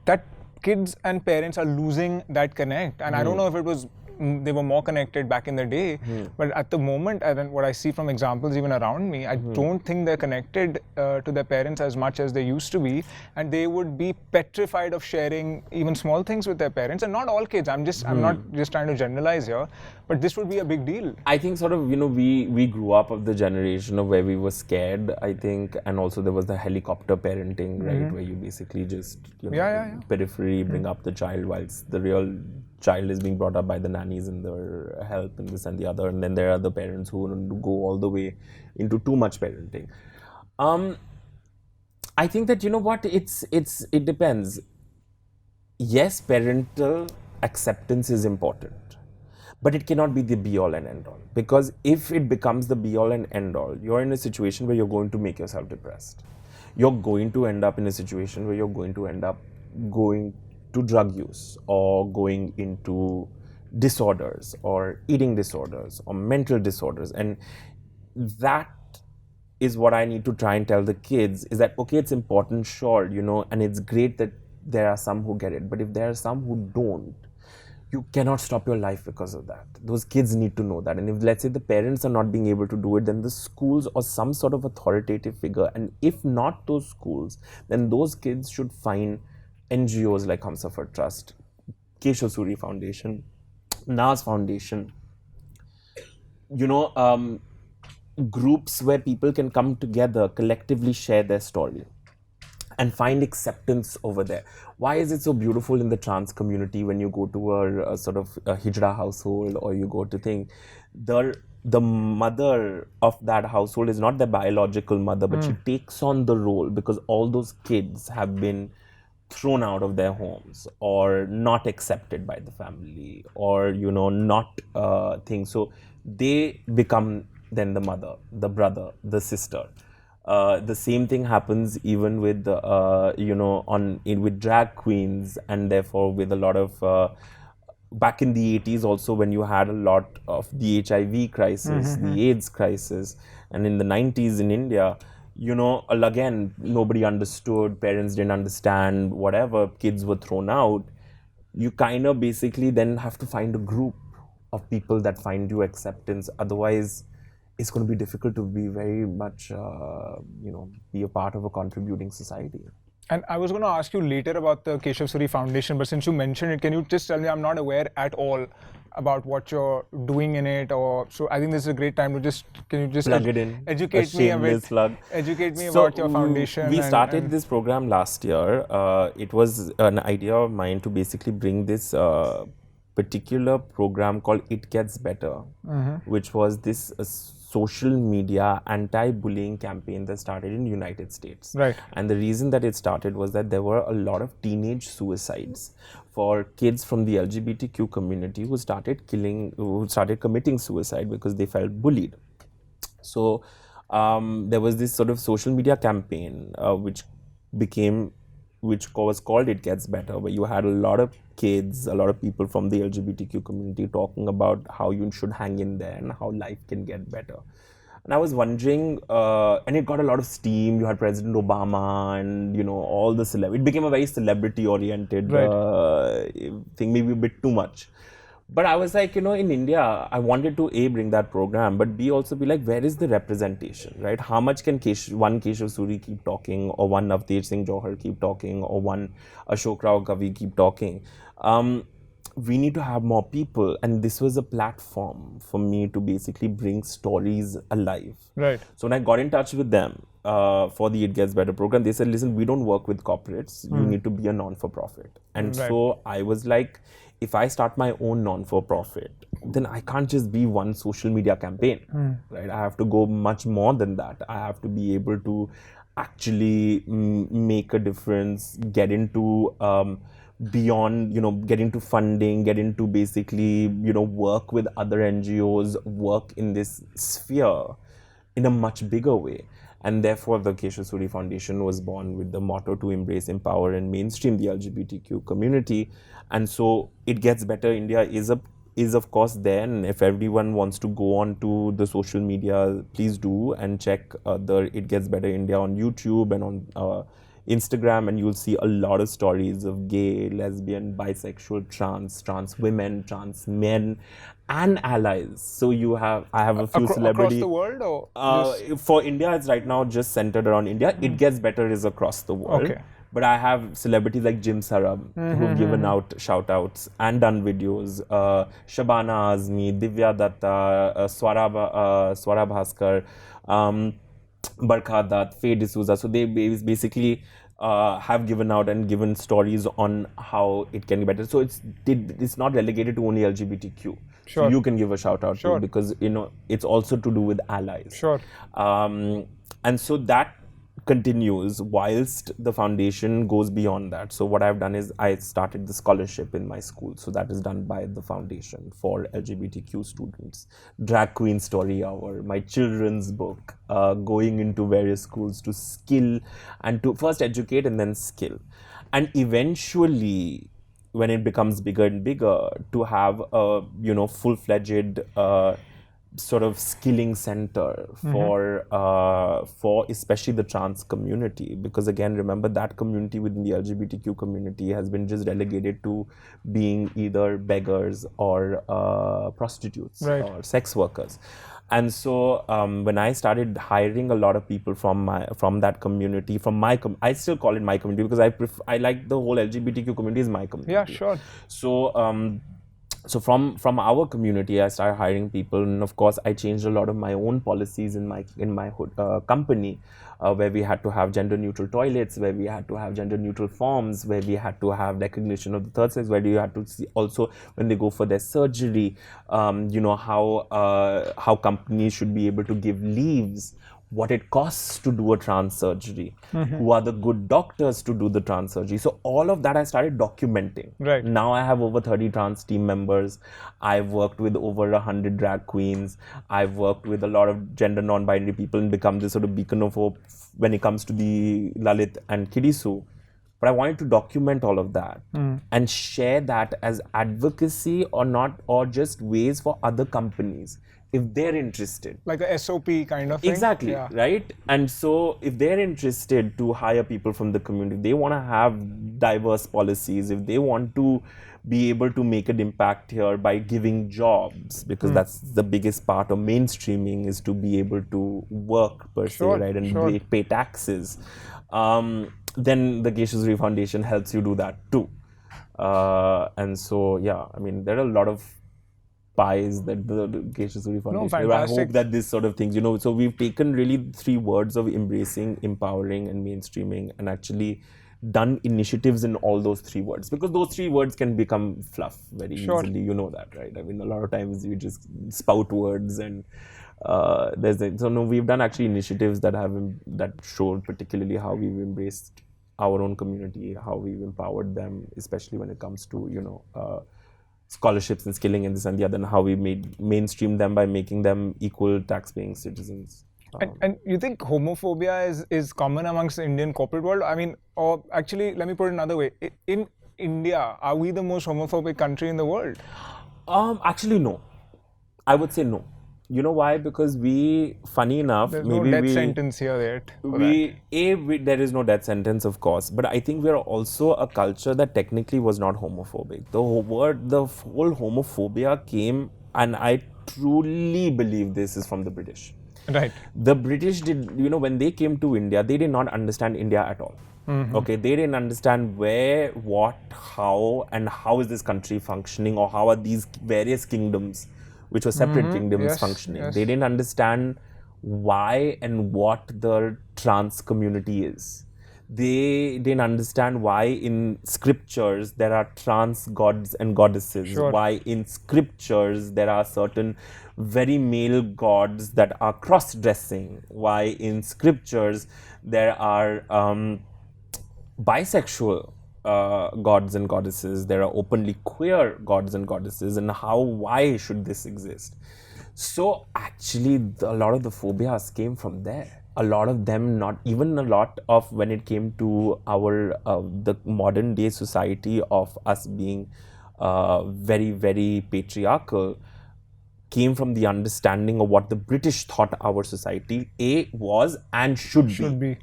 That kids and parents are losing that connect. And I don't know if it was they were more connected back in the day, but at the moment, what I see from examples even around me, I don't think they're connected to their parents as much as they used to be, and they would be petrified of sharing even small things with their parents. And not all kids, I'm not just trying to generalize here, but this would be a big deal. I think sort of, we grew up of the generation of where we were scared, I think, and also there was the helicopter parenting, right, where you basically just, periphery bring up the child whilst the real child is being brought up by the nannies and their help and this and the other, and then there are the parents who go all the way into too much parenting. I think that, it depends. Yes, parental acceptance is important, but it cannot be the be-all and end-all, because if it becomes the be-all and end-all, you're in a situation where you're going to make yourself depressed. You're going to end up in a situation where you're going to end up going to drug use or going into disorders or eating disorders or mental disorders. And that is what I need to try and tell the kids, is that, okay, it's important, sure, and it's great that there are some who get it, but if there are some who don't, you cannot stop your life because of that. Those kids need to know that. And if, let's say, the parents are not being able to do it, then the schools or some sort of authoritative figure, and if not those schools, then those kids should find NGOs like Humsafar Trust, Keshav Suri Foundation, Nas Foundation, groups where people can come together, collectively share their story and find acceptance over there. Why is it so beautiful in the trans community when you go to a sort of a hijra household, or you go to think, the mother of that household is not the biological mother, but she takes on the role because all those kids have been thrown out of their homes or not accepted by the family, or not things. So they become then the mother, the brother, the sister. The same thing happens even with with drag queens, and therefore with a lot of back in the 80s also, when you had a lot of the HIV crisis, the AIDS crisis, and in the 90s in India, again, nobody understood, parents didn't understand, whatever, kids were thrown out. You kind of basically then have to find a group of people that find you acceptance. Otherwise, it's going to be difficult to be very much, be a part of a contributing society. And I was going to ask you later about the Keshav Suri Foundation, but since you mentioned it, can you just tell me, I'm not aware at all about what you're doing in it, so I think this is a great time to can you just plug it in, educate me a bit, educate me about your foundation. We started this program last year. It was an idea of mine to basically bring this particular program called It Gets Better, which was this social media anti-bullying campaign that started in the United States. Right. And the reason that it started was that there were a lot of teenage suicides for kids from the LGBTQ community who started committing suicide because they felt bullied. So there was this sort of social media campaign which was called It Gets Better, where you had a lot of kids, a lot of people from the LGBTQ community talking about how you should hang in there and how life can get better. And I was wondering, and it got a lot of steam. You had President Obama and, all the it became a very celebrity-oriented thing, maybe a bit too much. But I was like, in India, I wanted to A, bring that program, but B, also be like, where is the representation, right? How much can one Keshav Suri keep talking, or one Navtej Singh Johar keep talking, or one Ashok Rao Kavi keep talking? We need to have more people, and this was a platform for me to basically bring stories alive. Right. So when I got in touch with them for the It Gets Better program, they said, listen, we don't work with corporates. You need to be a non-for-profit. And so I was like, if I start my own non-for-profit, then I can't just be one social media campaign, right? I have to go much more than that. I have to be able to actually make a difference, get into beyond, get into funding, get into basically, work with other NGOs, work in this sphere in a much bigger way. And therefore, the Keshav Suri Foundation was born with the motto to embrace, empower, and mainstream the LGBTQ community. And so, It Gets Better India is of course there. And if everyone wants to go on to the social media, please do and check the It Gets Better India on YouTube and on Instagram, and you'll see a lot of stories of gay, lesbian, bisexual, trans women, trans men, and allies. So I have a few celebrities across the world, or for India. It's right now just centered around India. It Gets Better is across the world. Okay. But I have celebrities like Jim Sarab who've given out shout outs and done videos. Shabana Azmi, Divya Datta, Swara Bhaskar, Barkha Dutt, Faye D'Souza. So they basically have given out and given stories on how it can be better. So it's not relegated to only LGBTQ. Sure. So you can give a shout out to, because it's also to do with allies. Sure. And so that continues whilst the foundation goes beyond that. So what I've done is I started the scholarship in my school. So that is done by the foundation for LGBTQ students. Drag Queen Story Hour, my children's book, going into various schools to skill and to first educate and then skill. And eventually, when it becomes bigger and bigger, to have a full-fledged sort of skilling center for especially the trans community, because again, remember, that community within the LGBTQ community has been just relegated to being either beggars or prostitutes or sex workers. And so when I started hiring a lot of people from that community, I still call it my community, because I like the whole LGBTQ community is my community. Yeah, sure. So from our community, I started hiring people, and of course, I changed a lot of my own policies in my company, where we had to have gender-neutral toilets, where we had to have gender-neutral forms, where we had to have recognition of the third sex, where you had to see also when they go for their surgery, how companies should be able to give leaves, what it costs to do a trans surgery, who are the good doctors to do the trans surgery. So all of that I started documenting. Right. Now I have over 30 trans team members. I've worked with over 100 drag queens. I've worked with a lot of gender non-binary people and become this sort of beacon of hope when it comes to the Lalit and Kidisu. But I wanted to document all of that and share that as advocacy or just ways for other companies, if they're interested. Like a SOP kind of thing? Exactly, right? And so if they're interested to hire people from the community, if they want to have diverse policies, if they want to be able to make an impact here by giving jobs, because that's the biggest part of mainstreaming, is to be able to work per se, right? And pay taxes. Then the Keshav Suri Foundation helps you do that too. And so, yeah, I mean, there are a lot of pies that the Keshav Suri Foundation. I hope that this sort of things, so we've taken really 3 words of embracing, empowering, and mainstreaming, and actually done initiatives in all those 3 words, because those 3 words can become fluff very easily. You know that, right? I mean, a lot of times you just spout words, and we've done actually initiatives that showed particularly how we've embraced our own community, how we've empowered them, especially when it comes to scholarships and skilling and this and the other, and how we mainstream them by making them equal tax-paying citizens. And you think homophobia is common amongst the Indian corporate world? I mean, or actually, let me put it another way. In India, are we the most homophobic country in the world? Actually, no. I would say no. You know why? Because we, funny enough, There's no maybe death we, sentence here yet. For that. there is no death sentence, of course, but I think we are also a culture that technically was not homophobic. The whole homophobia came, and I truly believe this is from the British. Right. The British did, when they came to India, they did not understand India at all. Okay, they didn't understand where, what, how, and how is this country functioning, or how are these various kingdoms, which were separate kingdoms, Yes, functioning. yes. They didn't understand why and what the trans community is. They didn't understand why in scriptures there are trans gods and goddesses, Sure. why in scriptures there are certain very male gods that are cross-dressing, why in scriptures there are bisexual gods and goddesses, there are openly queer gods and goddesses, and why should this exist? So actually, a lot of the phobias came from there. A lot of them, not even a lot of when it came to our the modern day society of us being very, very patriarchal, came from the understanding of what the British thought our society was and should be. Should be.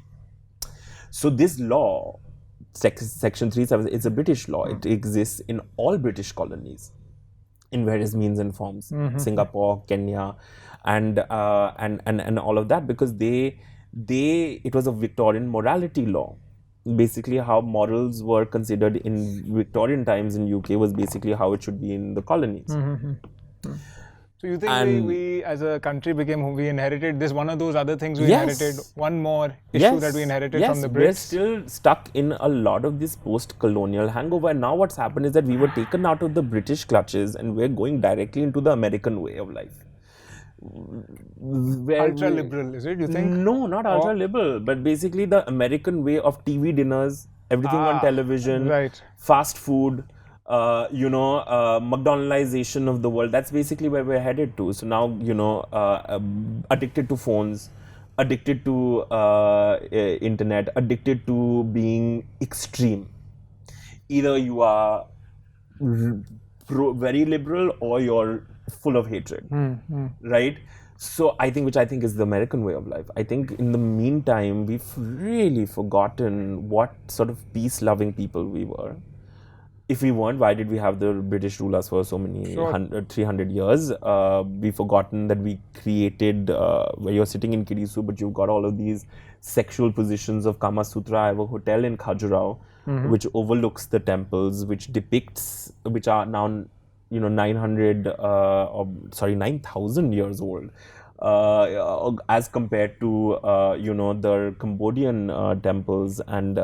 So this law, Section 37, is a British law. It exists in all British colonies, in various means and forms. Singapore, Kenya, and all of that, because it was a Victorian morality law. Basically, how morals were considered in Victorian times in UK was basically how it should be in the colonies. So you think we as a country we inherited this, one of those other things we inherited, one more issue that we inherited from the Brits? We're still stuck in a lot of this post-colonial hangover. And now what's happened is that we were taken out of the British clutches and we're going directly into the American way of life. Ultra-liberal, is it, you think? No, not ultra-liberal, but basically the American way of TV dinners, everything on television, right. fast food, McDonaldization of the world. That's basically where we're headed to. So now, addicted to phones, addicted to internet, addicted to being extreme. Either you are very liberal or you're full of hatred, right? So which I think is the American way of life. I think in the meantime, we've really forgotten what sort of peace-loving people we were. If we weren't, why did we have the British rule us for so many 300 years? We've forgotten that we created, where you're sitting in Kirisu, but you've got all of these sexual positions of Kama Sutra. I have a hotel in Khajuraho, which overlooks the temples, which are now 9,000 years old, as compared to the Cambodian temples, and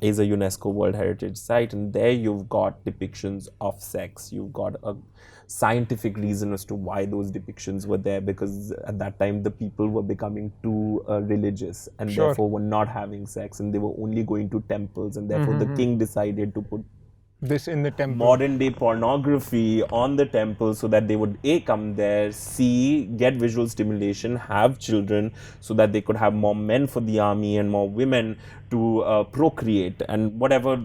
is a UNESCO World Heritage Site. And there you've got depictions of sex. You've got a scientific reason as to why those depictions were there, because at that time the people were becoming too religious, and therefore were not having sex, and they were only going to temples, and therefore the king decided to put this in the temple, modern day pornography on the temple, so that they would come there, see, get visual stimulation, have children, so that they could have more men for the army and more women to procreate and whatever.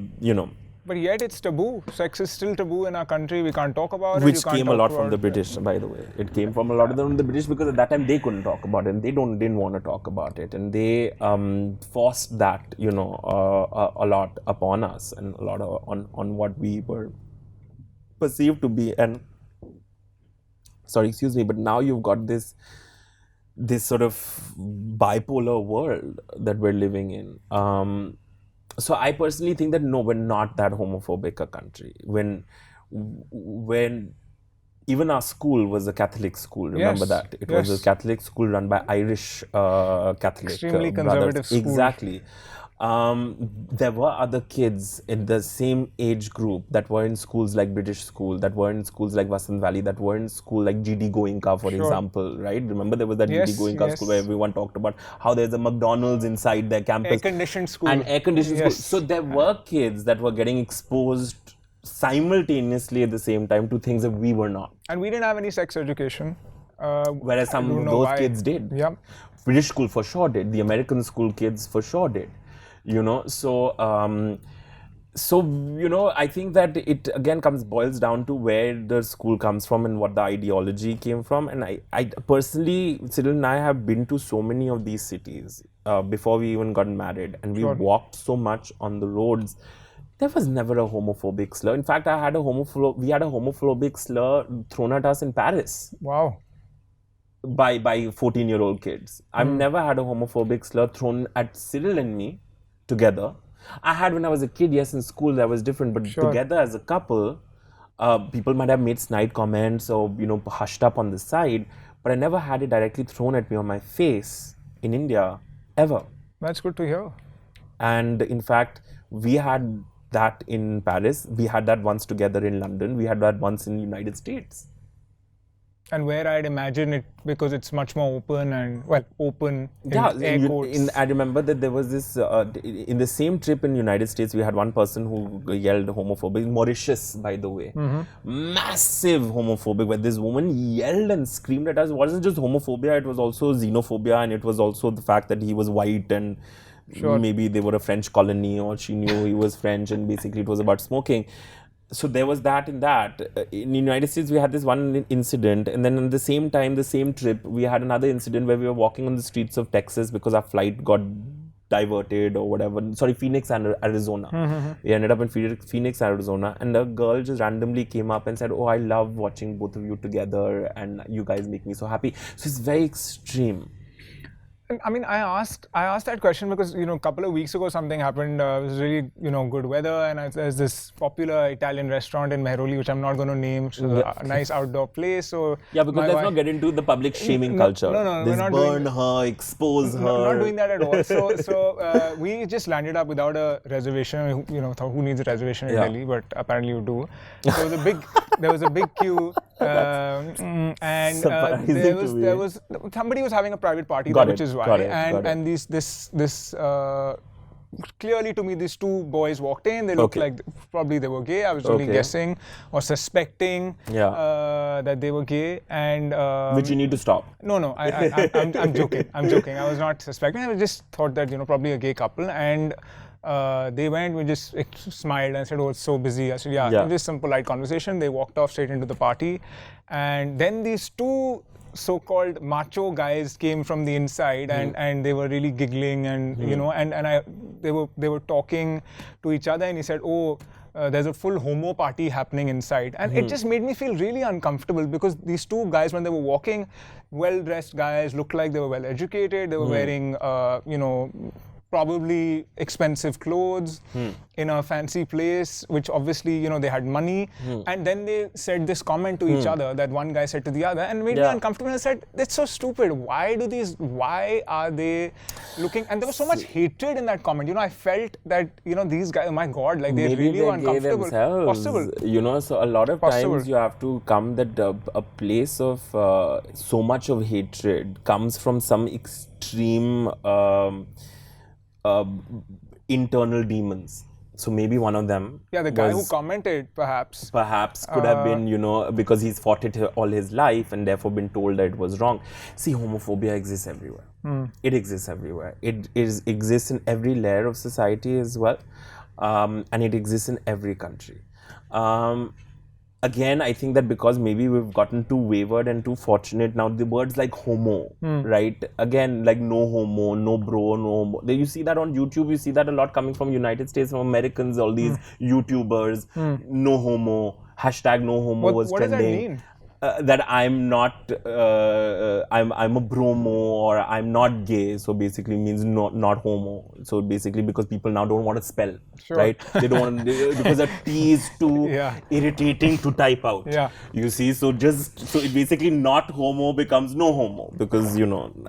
But yet it's taboo. Sex is still taboo in our country. We can't talk about it. Which came a lot from the British, by the way. It came from a lot of them from the British, because at that time they couldn't talk about it, and they didn't want to talk about it, and they forced that a lot upon us, and a lot on what we were perceived to be. And but now you've got this sort of bipolar world that we're living in. So I personally think that no, we're not that homophobic a country. When even our school was a Catholic school, remember that? It was a Catholic school run by Irish Catholic extremely conservative school. Exactly. There were other kids in the same age group that were in schools like British School, that were in schools like Vasant Valley, that were in school like GD Goenka, for example, right? Remember there was that GD Goenka school where everyone talked about how there's a McDonald's inside their campus. Air-conditioned school. And air-conditioned school. So there were kids that were getting exposed simultaneously at the same time to things that we were not. And we didn't have any sex education. Whereas I some don't of know those why. kids did. Yeah. British school for sure did. The American school kids for sure did. You know, so I think that it again boils down to where the school comes from and what the ideology came from. And I personally, Cyril and I have been to so many of these cities before we even got married, and we Sure. walked so much on the roads. There was never a homophobic slur. In fact, we had a homophobic slur thrown at us in Paris Wow. by 14-year-old kids. I've never had a homophobic slur thrown at Cyril and me together. I had when I was a kid, yes, in school that was different, but Sure. together as a couple, people might have made snide comments or hushed up on the side, but I never had it directly thrown at me on my face in India ever. That's good to hear. And in fact, we had that in Paris. We had that once together in London. We had that once in the United States. And where I'd imagine it, because it's much more open and, well, open in air quotes. I remember that there was this, in the same trip in the United States, we had one person who yelled homophobic, Mauritius, by the way. Massive homophobic, where this woman yelled and screamed at us. It wasn't just homophobia, it was also xenophobia, and it was also the fact that he was white and maybe they were a French colony, or she knew he was French, and basically it was about smoking. So there was that in that. In the United States, we had this one incident, and then at the same time, the same trip, we had another incident where we were walking on the streets of Texas because our flight got diverted or whatever. Sorry, Phoenix, Arizona. We ended up in Phoenix, Arizona, and a girl just randomly came up and said, "Oh, I love watching both of you together, and you guys make me so happy." So it's very extreme. I mean, I asked that question because, a couple of weeks ago something happened. It was really, good weather, and there's this popular Italian restaurant in Mehroli, which I'm not going to name, which is a nice outdoor place. So yeah, because let's not get into the public shaming culture. No, we're not burn her, expose her. Not doing that at all. So we just landed up without a reservation. Thought, who needs a reservation in Delhi? But apparently you do. So there was a big queue, and there was somebody was having a private party there, which is why. And this clearly to me, these two boys walked in. They looked like probably they were gay. I was only guessing or suspecting that they were gay. And which you need to stop. No, I'm joking. I'm joking. I was not suspecting. I just thought that probably a gay couple. And they went. We just smiled and said, "Oh, it's so busy." I said, "Yeah." Just some polite conversation. They walked off straight into the party, and then these two so-called macho guys came from the inside, and they were really giggling, and they were talking to each other, and he said, "Oh, there's a full homo party happening inside," and it just made me feel really uncomfortable because these two guys, when they were walking, well-dressed guys, looked like they were well-educated. They were wearing probably expensive clothes in a fancy place, which obviously, they had money. And then they said this comment to each other that one guy said to the other, and made me uncomfortable. I said, that's so stupid. Why are they looking? And there was so much hatred in that comment. I felt that, these guys, oh my God, like they really were uncomfortable. Possible. So a lot of times you have to come that a place of so much of hatred comes from some extreme internal demons. So maybe one of them. Yeah, the guy who commented, perhaps could have been, because he's fought it all his life and therefore been told that it was wrong. See, homophobia exists everywhere. It exists everywhere. It exists in every layer of society as well, and it exists in every country. Again, I think that because maybe we've gotten too wayward and too fortunate now, the words like homo, right? Again, like no homo, no bro, no homo. You see that on YouTube, you see that a lot coming from United States, from Americans, all these YouTubers, no homo, hashtag no homo was trending. What does that mean? That I'm not, I'm a bromo, or I'm not gay. So basically means not homo. So basically because people now don't want to spell, right? They don't want to, because the T is too irritating to type out. You see, so it basically not homo becomes no homo, because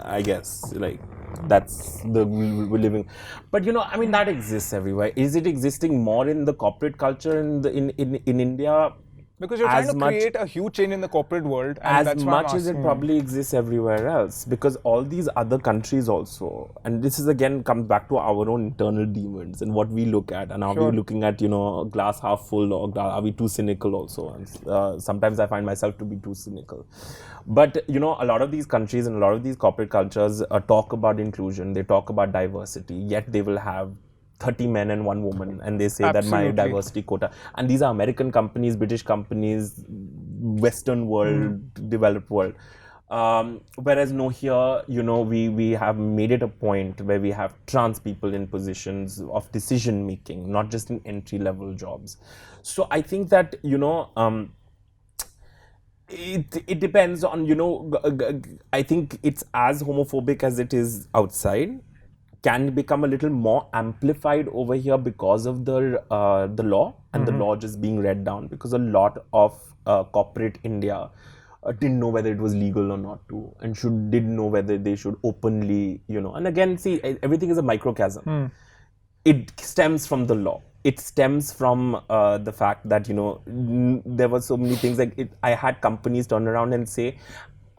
I guess like that's the we're living. But I mean, that exists everywhere. Is it existing more in the corporate culture in India? Because you're trying to create a huge change in the corporate world, and that's as why I'm much as it asking probably exists everywhere else, because all these other countries also, and this is again comes back to our own internal demons and what we look at, and are we looking at, you know, glass half full, or are we too cynical also? And sometimes I find myself to be too cynical. But you know, a lot of these countries and a lot of these corporate cultures talk about inclusion, they talk about diversity, yet they will have 30 men and 1 woman, and they say that my diversity quota. And these are American companies, British companies, Western world, developed world. Whereas no, here, you know, we have made it a point where we have trans people in positions of decision making, not just in entry level jobs. So I think that, you know, it depends on, you know, I think it's as homophobic as it is outside, can become a little more amplified over here because of the law, and the law just being read down, because a lot of corporate India didn't know whether it was legal or not to, and didn't know whether they should openly, you know. And again, see, everything is a microcosm. It stems from the law. It stems from the fact that, you know, there were so many things like I had companies turn around and say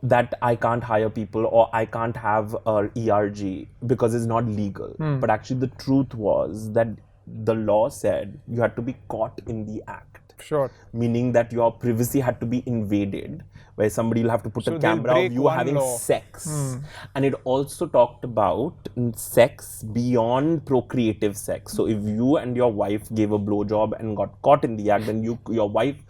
that I can't hire people, or I can't have ERG because it's not legal. But actually the truth was that the law said you had to be caught in the act. Meaning that your privacy had to be invaded, where somebody will have to put a camera of you having sex. And it also talked about sex beyond procreative sex. So if you and your wife gave a blowjob and got caught in the act, then your wife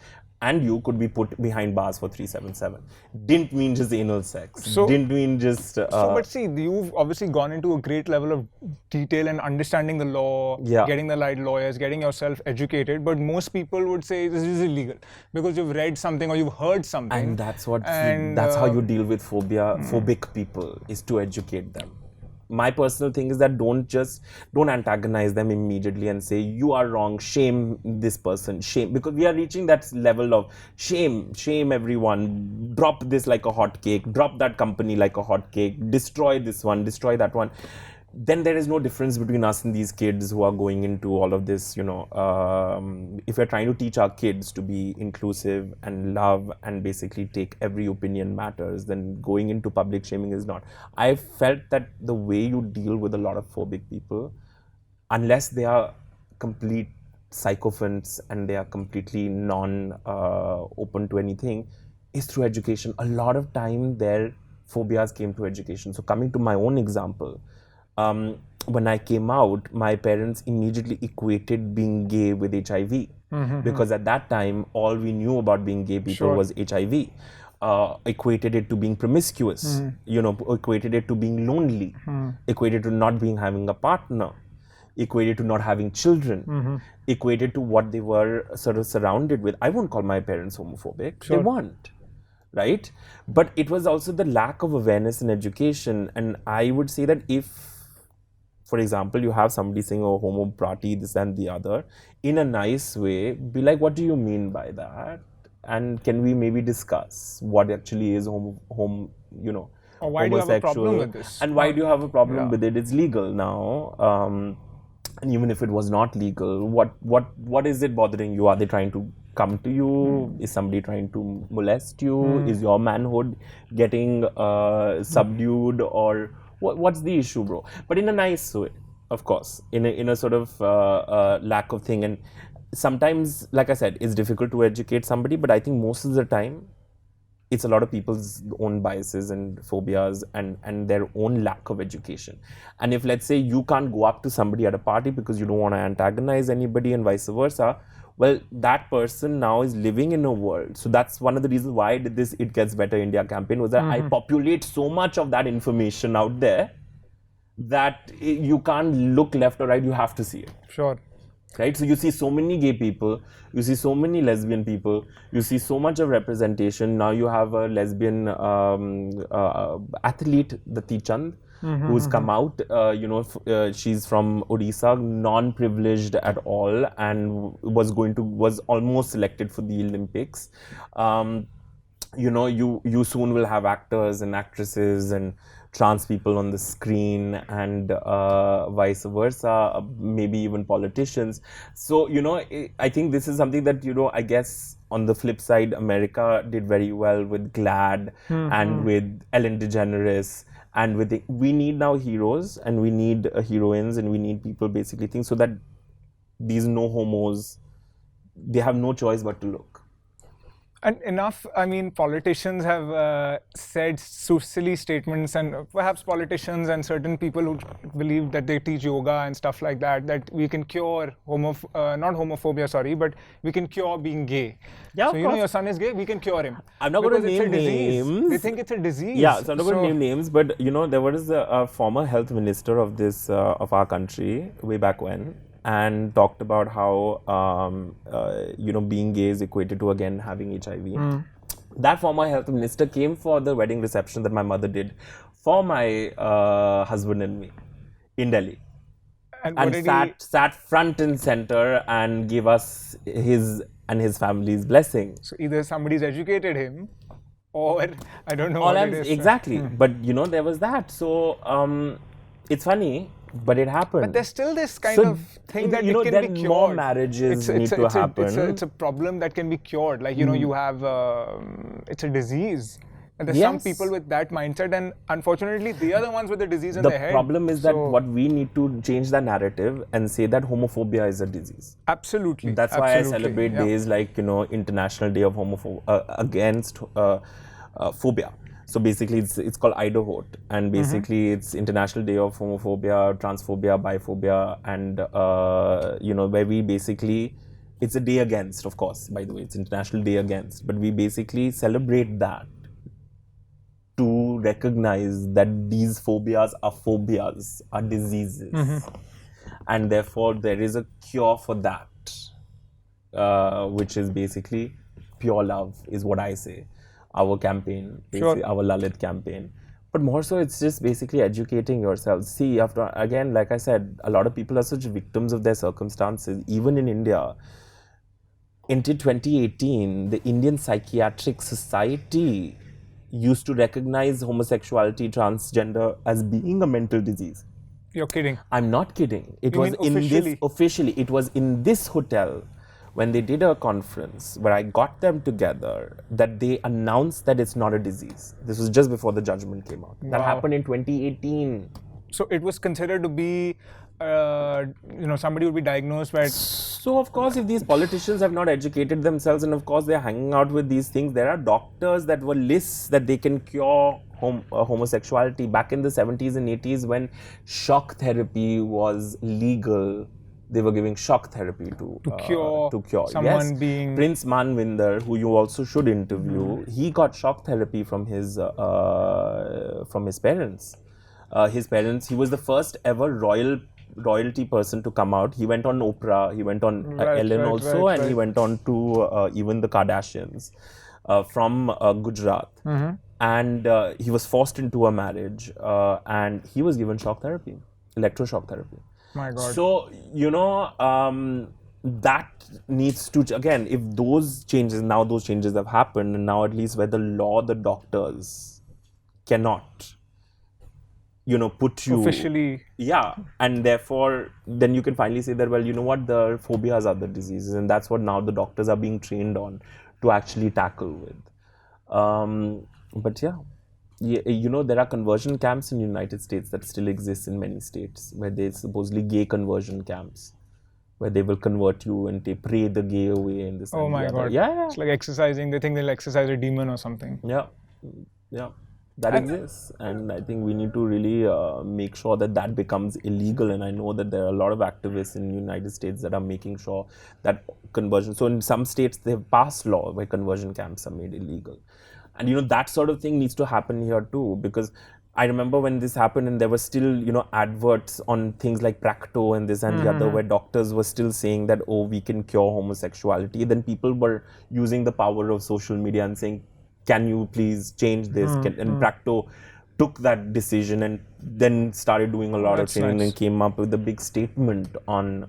and you could be put behind bars for 377. Didn't mean just anal sex. Didn't mean just... but see, you've obviously gone into a great level of detail and understanding the law, getting the right lawyers, getting yourself educated. But most people would say this is illegal because you've read something or you've heard something. And that's that's how you deal with phobic people, is to educate them. My personal thing is that don't antagonize them immediately and say you are wrong, shame this person, shame, because we are reaching that level of shame everyone, drop this like a hot cake, drop that company like a hot cake, destroy this one, destroy that one. Then there is no difference between us and these kids who are going into all of this, you know. If we're trying to teach our kids to be inclusive and love and basically take every opinion matters, then going into public shaming is not. I felt that the way you deal with a lot of phobic people, unless they are complete sycophants and they are completely open to anything, is through education. A lot of time their phobias came to education. So coming to my own example, when I came out, my parents immediately equated being gay with HIV, because at that time, all we knew about being gay people was HIV. Equated it to being promiscuous, you know, equated it to being lonely, equated to not having a partner, equated to not having children, equated to what they were sort of surrounded with. I won't call my parents homophobic. They weren't. Right? But it was also the lack of awareness and education. And I would say that if, for example, you have somebody saying, oh, homo prati, this and the other, in a nice way, be like, what do you mean by that? And can we maybe discuss what actually is or homosexual? why do you have a problem with this? And why do you have a problem with it? It's legal now. And even if it was not legal, what is it bothering you? Are they trying to come to you? Is somebody trying to molest you? Is your manhood getting subdued? Or what's the issue, bro? But in a nice way, of course, in a sort of lack of thing. And sometimes, like I said, it's difficult to educate somebody, but I think most of the time, it's a lot of people's own biases and phobias and their own lack of education. And if, let's say, you can't go up to somebody at a party because you don't want to antagonize anybody and vice versa, well, that person now is living in a world. So that's one of the reasons why I did this It Gets Better India campaign, was that I populate so much of that information out there that you can't look left or right, you have to see it. Right? So you see so many gay people, you see so many lesbian people, you see so much of representation. Now you have a lesbian athlete, Dati Chand, who's come out, she's from Odisha, non-privileged at all, and was almost selected for the Olympics. You soon will have actors and actresses and trans people on the screen, and vice versa, maybe even politicians. So, I think this is something that, I guess on the flip side, America did very well with GLAAD and with Ellen DeGeneres. And we need now heroes and we need heroines and we need people basically things so that these no homos, they have no choice but to look. And enough, I mean, politicians have said silly statements, and perhaps politicians and certain people who believe that they teach yoga and stuff like that, that we can cure not homophobia, sorry, but we can cure being gay. Yeah, so, you know, your son is gay, we can cure him. I'm not going to name names. They think it's a disease. Yeah, so I'm not going to name names, but, you know, there was a former health minister of this, of our country, way back when, and talked about how, you know, being gay is equated to, again, having HIV. That former health minister came for the wedding reception that my mother did for my husband and me in Delhi. And sat front and center and gave us his and his family's blessing. So either somebody's educated him or I don't know what it is. Exactly. But, you know, there was that. So, it's funny. But it happened. But there's still this kind of thing that you know, it can be cured. More marriages need to happen. It's a problem that can be cured. Like, you know, you have, it's a disease. And there's some people with that mindset, and unfortunately, they are the ones with the disease in their head. The problem is that what we need to change the narrative and say that homophobia is a disease. Absolutely. That's why I celebrate days like, you know, International Day of Against Phobia. So basically, it's called Idaho, and basically it's International Day of Homophobia, Transphobia, Biphobia, and you know, where we basically, it's a day against, of course, by the way, it's International Day Against, but we basically celebrate that to recognize that these phobias, are diseases, and therefore there is a cure for that, which is basically pure love, is what I say. Our campaign, basically our Lalit campaign. But more so, it's just basically educating yourself. See, again, like I said, a lot of people are such victims of their circumstances. Even in India, until 2018, the Indian Psychiatric Society used to recognize homosexuality, transgender as being a mental disease. You're kidding. I'm not kidding. It was officially, it was in this hotel, when they did a conference where I got them together, that they announced that it's not a disease. This was just before the judgment came out. That happened in 2018. So it was considered to be, you know, somebody would be diagnosed with... So of course, if these politicians have not educated themselves, and of course they're hanging out with these things, there are doctors that were lists that they can cure homosexuality. Back in the 70s and 80s, when shock therapy was legal, they were giving shock therapy to cure someone being... Prince Manvinder, who you also should interview, he got shock therapy from his parents. He was the first ever royalty person to come out. He went on Oprah, he went on Ellen also, and he went on to even the Kardashians from Gujarat. And he was forced into a marriage, and he was given shock therapy, electroshock therapy. My God. So, you know, that needs to, again, if those changes have happened, and now at least where the law, the doctors cannot, you know, put you... Officially. Yeah. And therefore, then you can finally say that, well, you know what, the phobias are the diseases, and that's what now the doctors are being trained on to actually tackle with. But yeah. You know, there are conversion camps in the United States that still exist in many states, where there's supposedly gay conversion camps, where they will convert you and they pray the gay away and this. Oh my God. Yeah. It's like exercising. They think they'll exercise a demon or something. Yeah. That exists. And I think we need to really make sure that becomes illegal. And I know that there are a lot of activists in the United States that are making sure that conversion. So in some states, they've passed law where conversion camps are made illegal. And, you know, that sort of thing needs to happen here too, because I remember when this happened and there were still, you know, adverts on things like Practo and this and the other, where doctors were still saying that, oh, we can cure homosexuality. Then people were using the power of social media and saying, can you please change this? And Practo took that decision and then started doing a lot of training and came up with a big statement on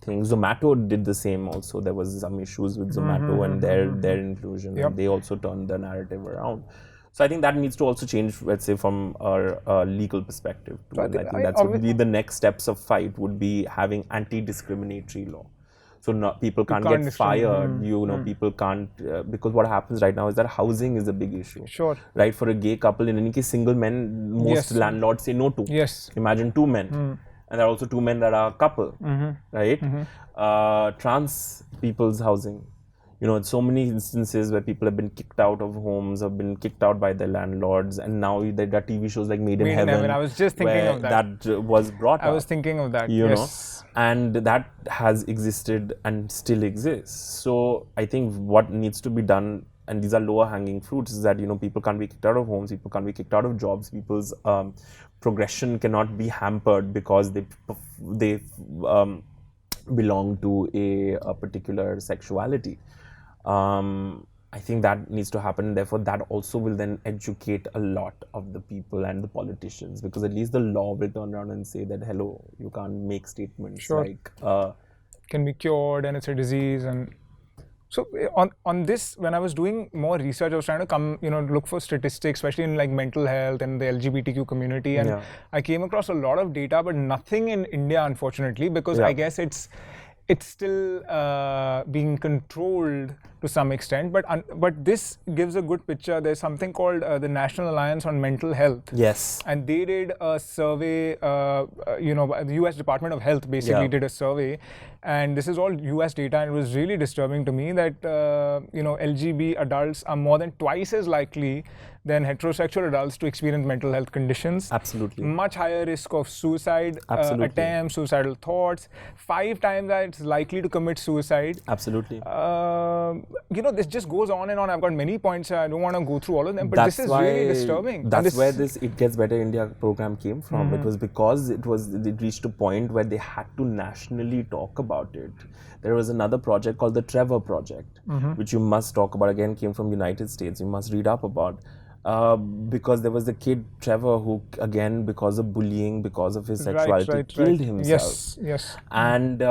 things. Zomato did the same also. There was some issues with Zomato and their inclusion. And they also turned the narrative around. So I think that needs to also change, let's say, from our legal perspective. Too. So I think that would be the next steps of fight, would be having anti-discriminatory law. So people can't get fired, people can't, because what happens right now is that housing is a big issue. Sure. Right, for a gay couple, in any case, single men, most landlords say no to. Yes. Imagine 2 men. And there are also 2 men that are a couple, right? Trans people's housing. So many instances where people have been kicked out of homes, have been kicked out by their landlords, and now there are TV shows like Made in Heaven. I was just thinking of that. That was brought up. I was thinking of that, yes. And that has existed and still exists. So I think what needs to be done, and these are lower hanging fruits, is that, people can't be kicked out of homes, people can't be kicked out of jobs, people's progression cannot be hampered because they belong to a particular sexuality. I think that needs to happen. Therefore, that also will then educate a lot of the people and the politicians, because at least the law will turn around and say that, hello, you can't make statements like can be cured and it's a disease. And so on this, when I was doing more research, I was trying to look for statistics, especially in like mental health and the LGBTQ community, and I came across a lot of data, but nothing in India, unfortunately, because I guess it's still being controlled to some extent, but this gives a good picture. There's something called the National Alliance on Mental Health. Yes. And they did a survey, the US Department of Health basically did a survey, and this is all US data, and it was really disturbing to me that, LGBT adults are more than twice as likely than heterosexual adults to experience mental health conditions. Absolutely. Much higher risk of suicide attempts, suicidal thoughts, 5 times as likely to commit suicide. Absolutely. This just goes on and on. I've got many points. I don't want to go through all of them, but this is really disturbing. That's where this It Gets Better India program came from. It was because it reached a point where they had to nationally talk about it. There was another project called the Trevor Project, which you must talk about. Again, came from United States. You must read up about. Because there was the kid Trevor who, again, because of bullying, because of his sexuality, killed himself. Yes. And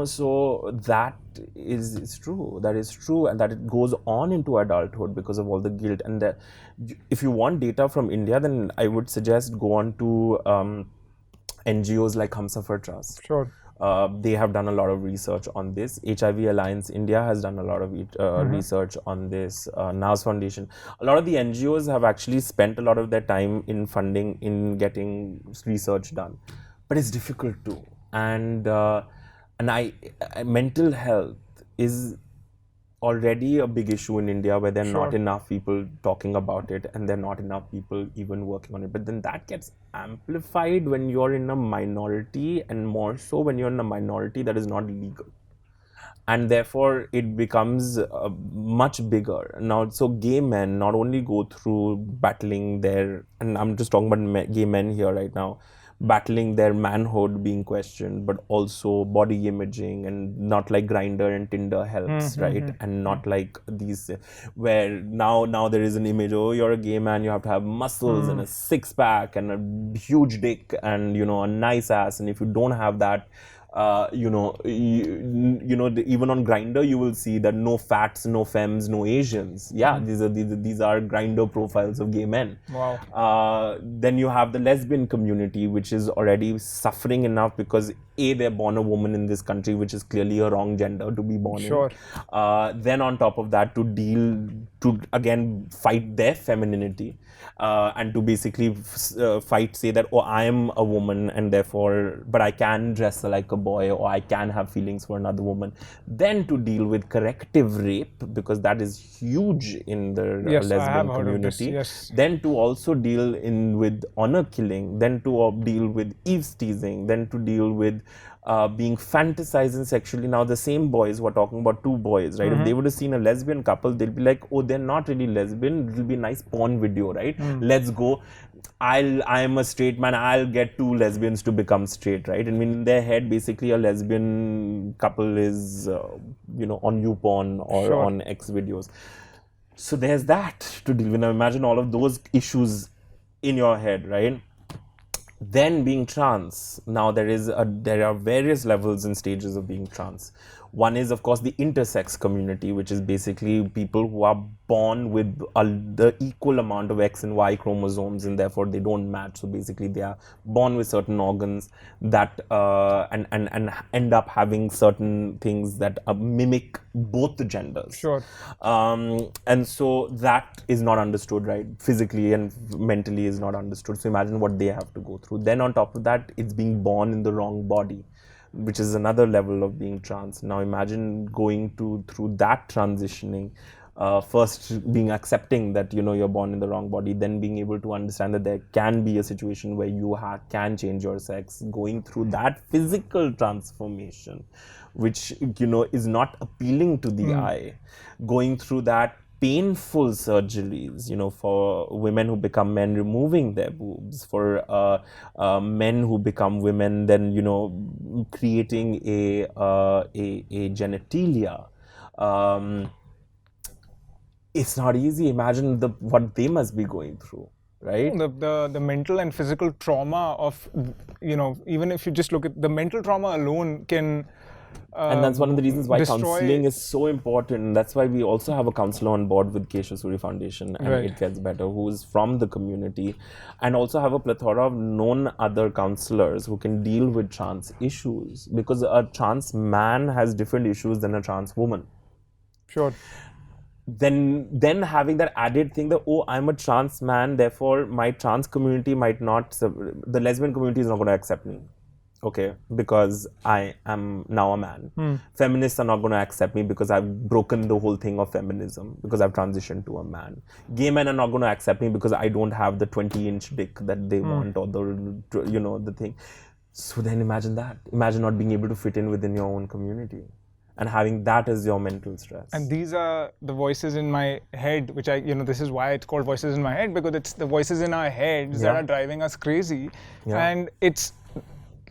so that is true. That is true, and that it goes on into adulthood because of all the guilt. And if you want data from India, then I would suggest go on to NGOs like Humsafar Trust. Sure. They have done a lot of research on this. HIV Alliance India has done a lot of research on this. NAS Foundation. A lot of the NGOs have actually spent a lot of their time in funding, in getting research done. But it's difficult too. And mental health is already a big issue in India, where there are not enough people talking about it, and there are not enough people even working on it. But then that gets amplified when you're in a minority, and more so when you're in a minority that is not legal. And therefore, it becomes much bigger. Now, so gay men not only go through battling and I'm just talking about gay men here right now, battling their manhood being questioned, but also body imaging, and not like Grindr and Tinder helps, right? And not like these where now there is an image, oh, you're a gay man, you have to have muscles and a 6-pack and a huge dick and a nice ass, and if you don't have that, even on Grindr, you will see that no fats, no femmes, no Asians. Yeah, these are Grindr profiles of gay men. Wow. Then you have the lesbian community, which is already suffering enough because they're born a woman in this country, which is clearly a wrong gender to be born in. Then on top of that, to again fight their femininity. And to basically say that, oh, I am a woman and therefore, but I can dress like a boy, or I can have feelings for another woman. Then to deal with corrective rape, because that is huge in the lesbian community. Then to also deal with honor killing. Then to deal with eaves teasing. Then to deal with being fantasized and sexually. Now the same boys, we're talking about 2 boys, right? If they would have seen a lesbian couple, they'll be like, oh, they're not really lesbian, it'll be a nice porn video, right? Let's go, I'm a straight man, I'll get 2 lesbians to become straight, right? I mean, in their head, basically a lesbian couple is on YouPorn or on X videos. So there's that to deal with. Now imagine all of those issues in your head, right? Then being trans, now there are various levels and stages of being trans. One is, of course, the intersex community, which is basically people who are born with the equal amount of X and Y chromosomes, and therefore they don't match. So basically, they are born with certain organs that and end up having certain things that mimic both the genders. Sure. And so that is not understood, right? Physically and mentally is not understood. So imagine what they have to go through. Then on top of that, it's being born in the wrong body, which is another level of being trans. Now imagine going through that transitioning. First being accepting that you're born in the wrong body, then being able to understand that there can be a situation where you can change your sex, going through that physical transformation, which is not appealing to the eye, going through that painful surgeries, for women who become men, removing their boobs, for men who become women, then creating a genitalia. It's not easy. Imagine what they must be going through, right? The mental and physical trauma of, even if you just look at the mental trauma alone can and that's one of the reasons why destroy... counseling is so important. And that's why we also have a counselor on board with Keshav Suri Foundation and Right. It Gets Better, who is from the community, and also have a plethora of known other counselors who can deal with trans issues, because a trans man has different issues than a trans woman. Sure. Then having that added thing that, oh, I'm a trans man, therefore my trans community might not, the lesbian community is not going to accept me. Okay, because I am now a man. Feminists are not going to accept me because I've broken the whole thing of feminism, because I've transitioned to a man. Gay men are not going to accept me because I don't have the 20-inch dick that they want, or the thing. So then imagine that. Imagine not being able to fit in within your own community and having that as your mental stress. And these are the voices in my head, which this is why it's called voices in my head, because it's the voices in our heads that are driving us crazy. And it's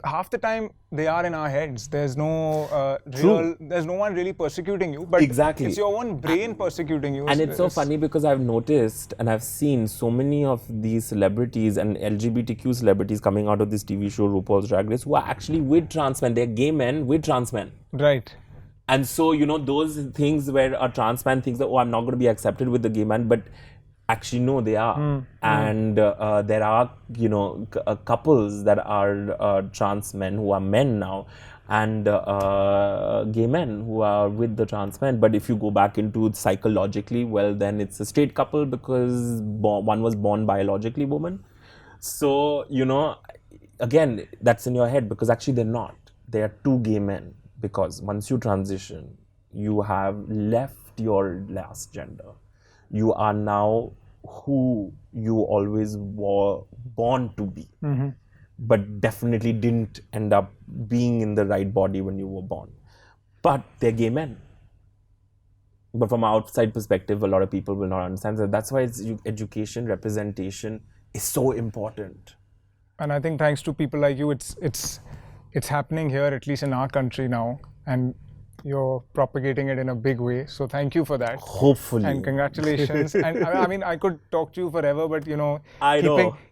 half the time they are in our heads. There's no there's no one really persecuting you, but exactly. It's your own brain persecuting you. And it's so funny because I've noticed and I've seen so many of these celebrities and LGBTQ celebrities coming out of this TV show RuPaul's Drag Race who are actually with trans men. They're gay men with trans men. Right. And so, those things where a trans man thinks that, oh, I'm not going to be accepted with the gay man, but actually, no, they are. And there are, couples that are trans men who are men now, and gay men who are with the trans men. But if you go back into psychologically, well, then it's a straight couple because one was born biologically woman. So, again, that's in your head, because actually they're not. They are two gay men, because once you transition, you have left your last gender. You are now who you always were born to be, but definitely didn't end up being in the right body when you were born. But they're gay men. But from an outside perspective, a lot of people will not understand that. That's why education, representation is so important. And I think thanks to people like you, it's happening here, at least in our country now, and you're propagating it in a big way. So thank you for that. Hopefully. And congratulations. And I mean, I could talk to you forever, but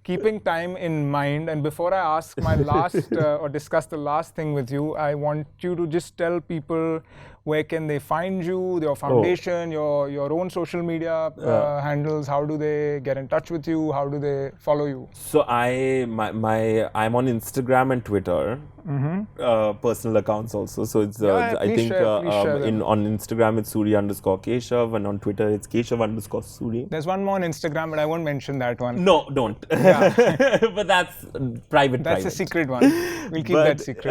keeping time in mind. And before I ask my last or discuss the last thing with you, I want you to just tell people where can they find you, your foundation, your own social media handles. How do they get in touch with you? How do they follow you? So I'm on Instagram and Twitter, personal accounts also. So it's I think on Instagram it's Suri_Keshav, and on Twitter it's Keshav_Suri. There's one more on Instagram, but I won't mention that one. No, don't. Yeah. But that's private. That's a secret one. We'll keep that secret.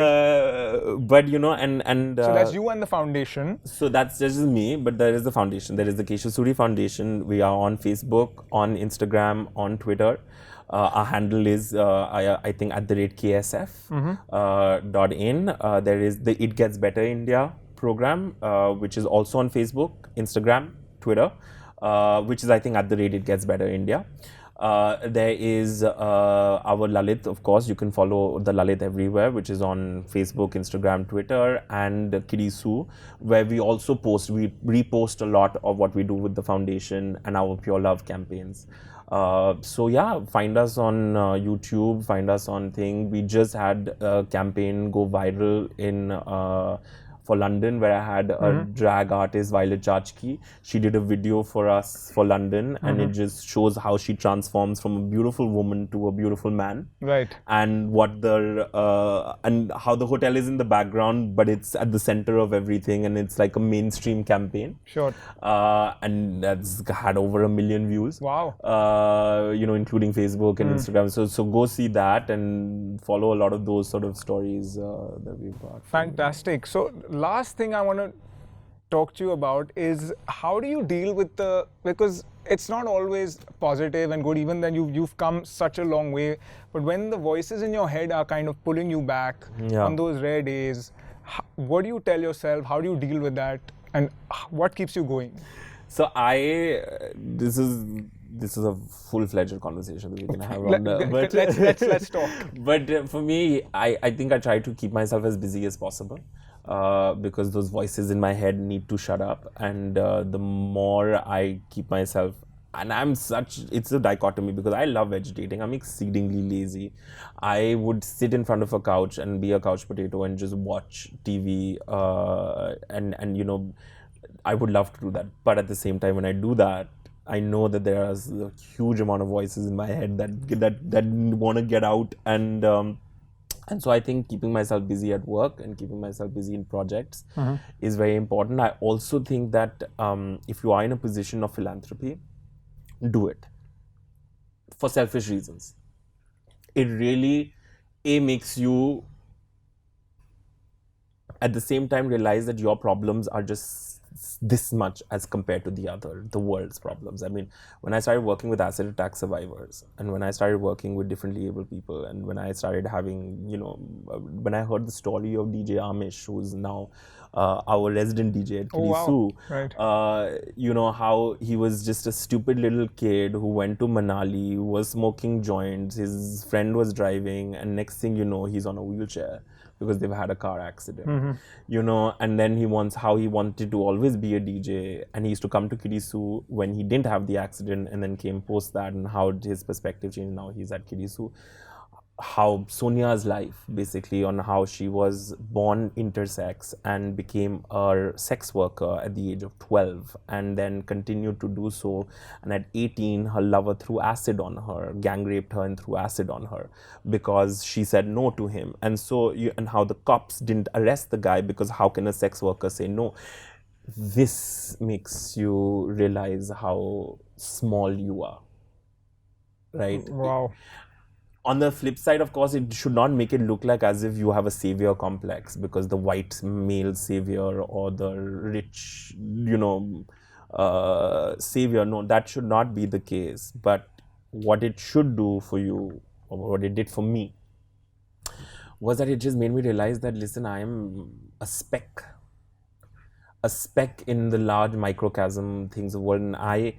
But and so that's you and the foundation. So that's just me, but there is the foundation. There is the Keshav Suri Foundation. We are on Facebook, on Instagram, on Twitter. Our handle is, I think, @KSF.in. There is the It Gets Better India program, which is also on Facebook, Instagram, Twitter, which is, I think, @It Gets Better India. There is our Lalit, of course. You can follow the Lalit everywhere, which is on Facebook, Instagram, Twitter, and Kirisu, where we also post. We repost a lot of what we do with the foundation and our Pure Love campaigns. So yeah, find us on YouTube, find us on Thing. We just had a campaign go viral in for London, where I had a drag artist, Violet Chachki. She did a video for us for London, and it just shows how she transforms from a beautiful woman to a beautiful man. Right. And what the and how the hotel is in the background, but it's at the center of everything, and it's like a mainstream campaign. Sure. And that's had over 1 million views. Wow. Including Facebook and Instagram. So go see that and follow a lot of those sort of stories that we've got. Fantastic. So last thing I want to talk to you about is how do you deal with because it's not always positive and good, even then you've come such a long way, but when the voices in your head are kind of pulling you back on those rare days, what do you tell yourself? How do you deal with that? And what keeps you going? So this is a full-fledged conversation that we can have. Let's talk. But for me, I think I try to keep myself as busy as possible. Because those voices in my head need to shut up, and the more I keep myself, and it's a dichotomy because I love vegetating. I'm exceedingly lazy. I would sit in front of a couch and be a couch potato and just watch TV, and I would love to do that. But at the same time, when I do that, I know that there is a huge amount of voices in my head that want to get out, and so I think keeping myself busy at work and keeping myself busy in projects is very important. I also think that if you are in a position of philanthropy, do it for selfish reasons. It really makes you at the same time realize that your problems are just this much as compared to the world's problems. I mean, when I started working with acid attack survivors, and when I started working with differently abled people, and when I started having, when I heard the story of DJ Amish, who's now our resident DJ at Kirisu, right. How he was just a stupid little kid who went to Manali, was smoking joints, his friend was driving, and next thing you know, he's on a wheelchair because they've had a car accident, and then he wanted to always be a DJ, and he used to come to Kirisu when he didn't have the accident, and then came post that, and how his perspective changed. Now he's at Kirisu. How Sonia's life, basically, on how she was born intersex and became a sex worker at the age of 12, and then continued to do so. And at 18, her lover threw acid on her, gang raped her and threw acid on her because she said no to him. And so, and how the cops didn't arrest the guy because how can a sex worker say no? This makes you realize how small you are, right? Wow. On the flip side, of course, it should not make it look like as if you have a savior complex because the white male savior or the rich, savior. No, that should not be the case. But what it should do for you, or what it did for me, was that it just made me realize that, listen, I am a speck in the large microcosm things of the world, and I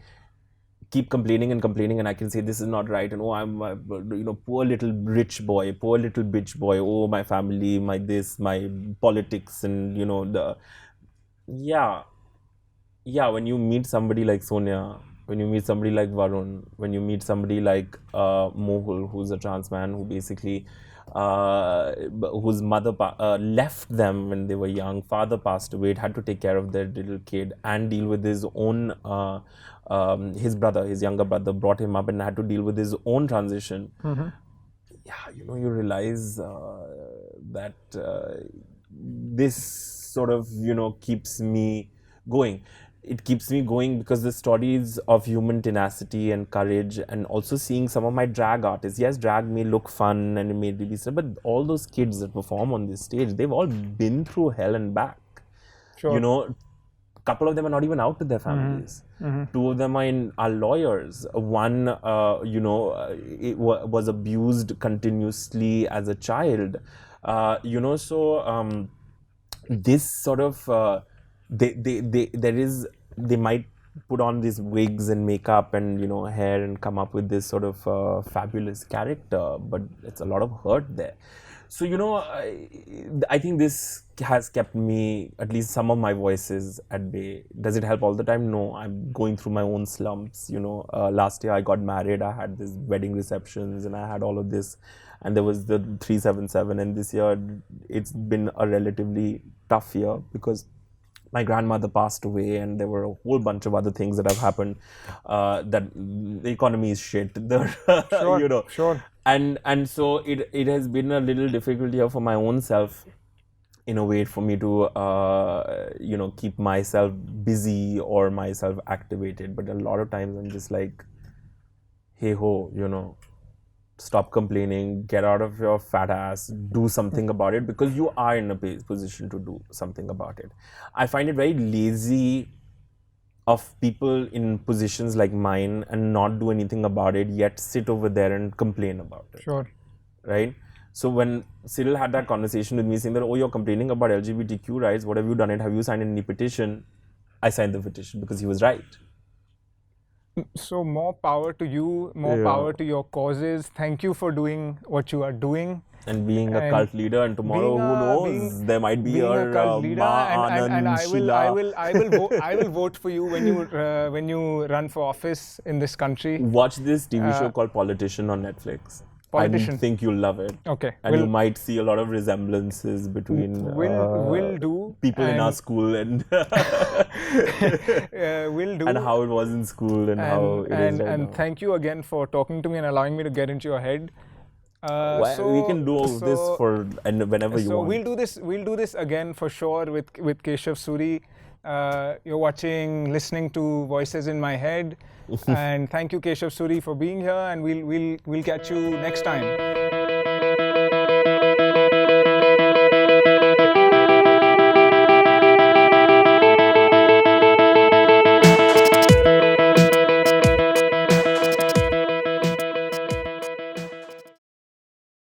keep complaining, and I can say this is not right, and I'm poor little rich boy, poor little bitch boy, my family, my this, my politics, and when you meet somebody like Sonia, when you meet somebody like Varun, when you meet somebody like Mohul, who's a trans man who basically whose mother left them when they were young, father passed away, had to take care of their little kid and deal with his own his younger brother brought him up and had to deal with his own transition. You realize that this sort of keeps me going. It keeps me going because the stories of human tenacity and courage, and also seeing some of my drag artists. Yes, drag may look fun and it may be stuff, but all those kids that perform on this stage, they've all been through hell and back. Sure. A couple of them are not even out with their families. Two of them are lawyers. One, was abused continuously as a child. This sort of they might put on these wigs and makeup and hair and come up with this sort of fabulous character, but it's a lot of hurt there. So, I think this has kept me, at least some of my voices, at bay. Does it help all the time? No, I'm going through my own slumps. Last year I got married, I had these wedding receptions, and I had all of this. And there was the 377. And this year, it's been a relatively tough year because my grandmother passed away, and there were a whole bunch of other things that have happened. That the economy is shit. Sure, sure. And so it has been a little difficult here for my own self, in a way, for me to keep myself busy or myself activated. But a lot of times I'm just like, hey ho, stop complaining, get out of your fat ass, do something about it, because you are in a position to do something about it. I find it very lazy of people in positions like mine and not do anything about it, yet sit over there and complain about it. Sure. Right? So when Cyril had that conversation with me saying that, oh, you're complaining about LGBTQ rights, what have you done it? Have you signed any petition? I signed the petition because he was right. So more power to you, more power to your causes. Thank you for doing what you are doing. And being a cult leader, and tomorrow, who knows, there might be a cult leader, and I will vote for you when you run for office in this country. Watch this TV show called Politician on Netflix. Politician. I think you'll love it. Okay. And you might see a lot of resemblances between will do people in our school and will do, and how it was in school and how it is right now. Thank you again for talking to me and allowing me to get into your head. We can do all this whenever you want. So we'll do this again for sure with Keshav Suri. You're listening to Voices in My Head. And thank you, Keshav Suri, for being here, and we'll catch you next time.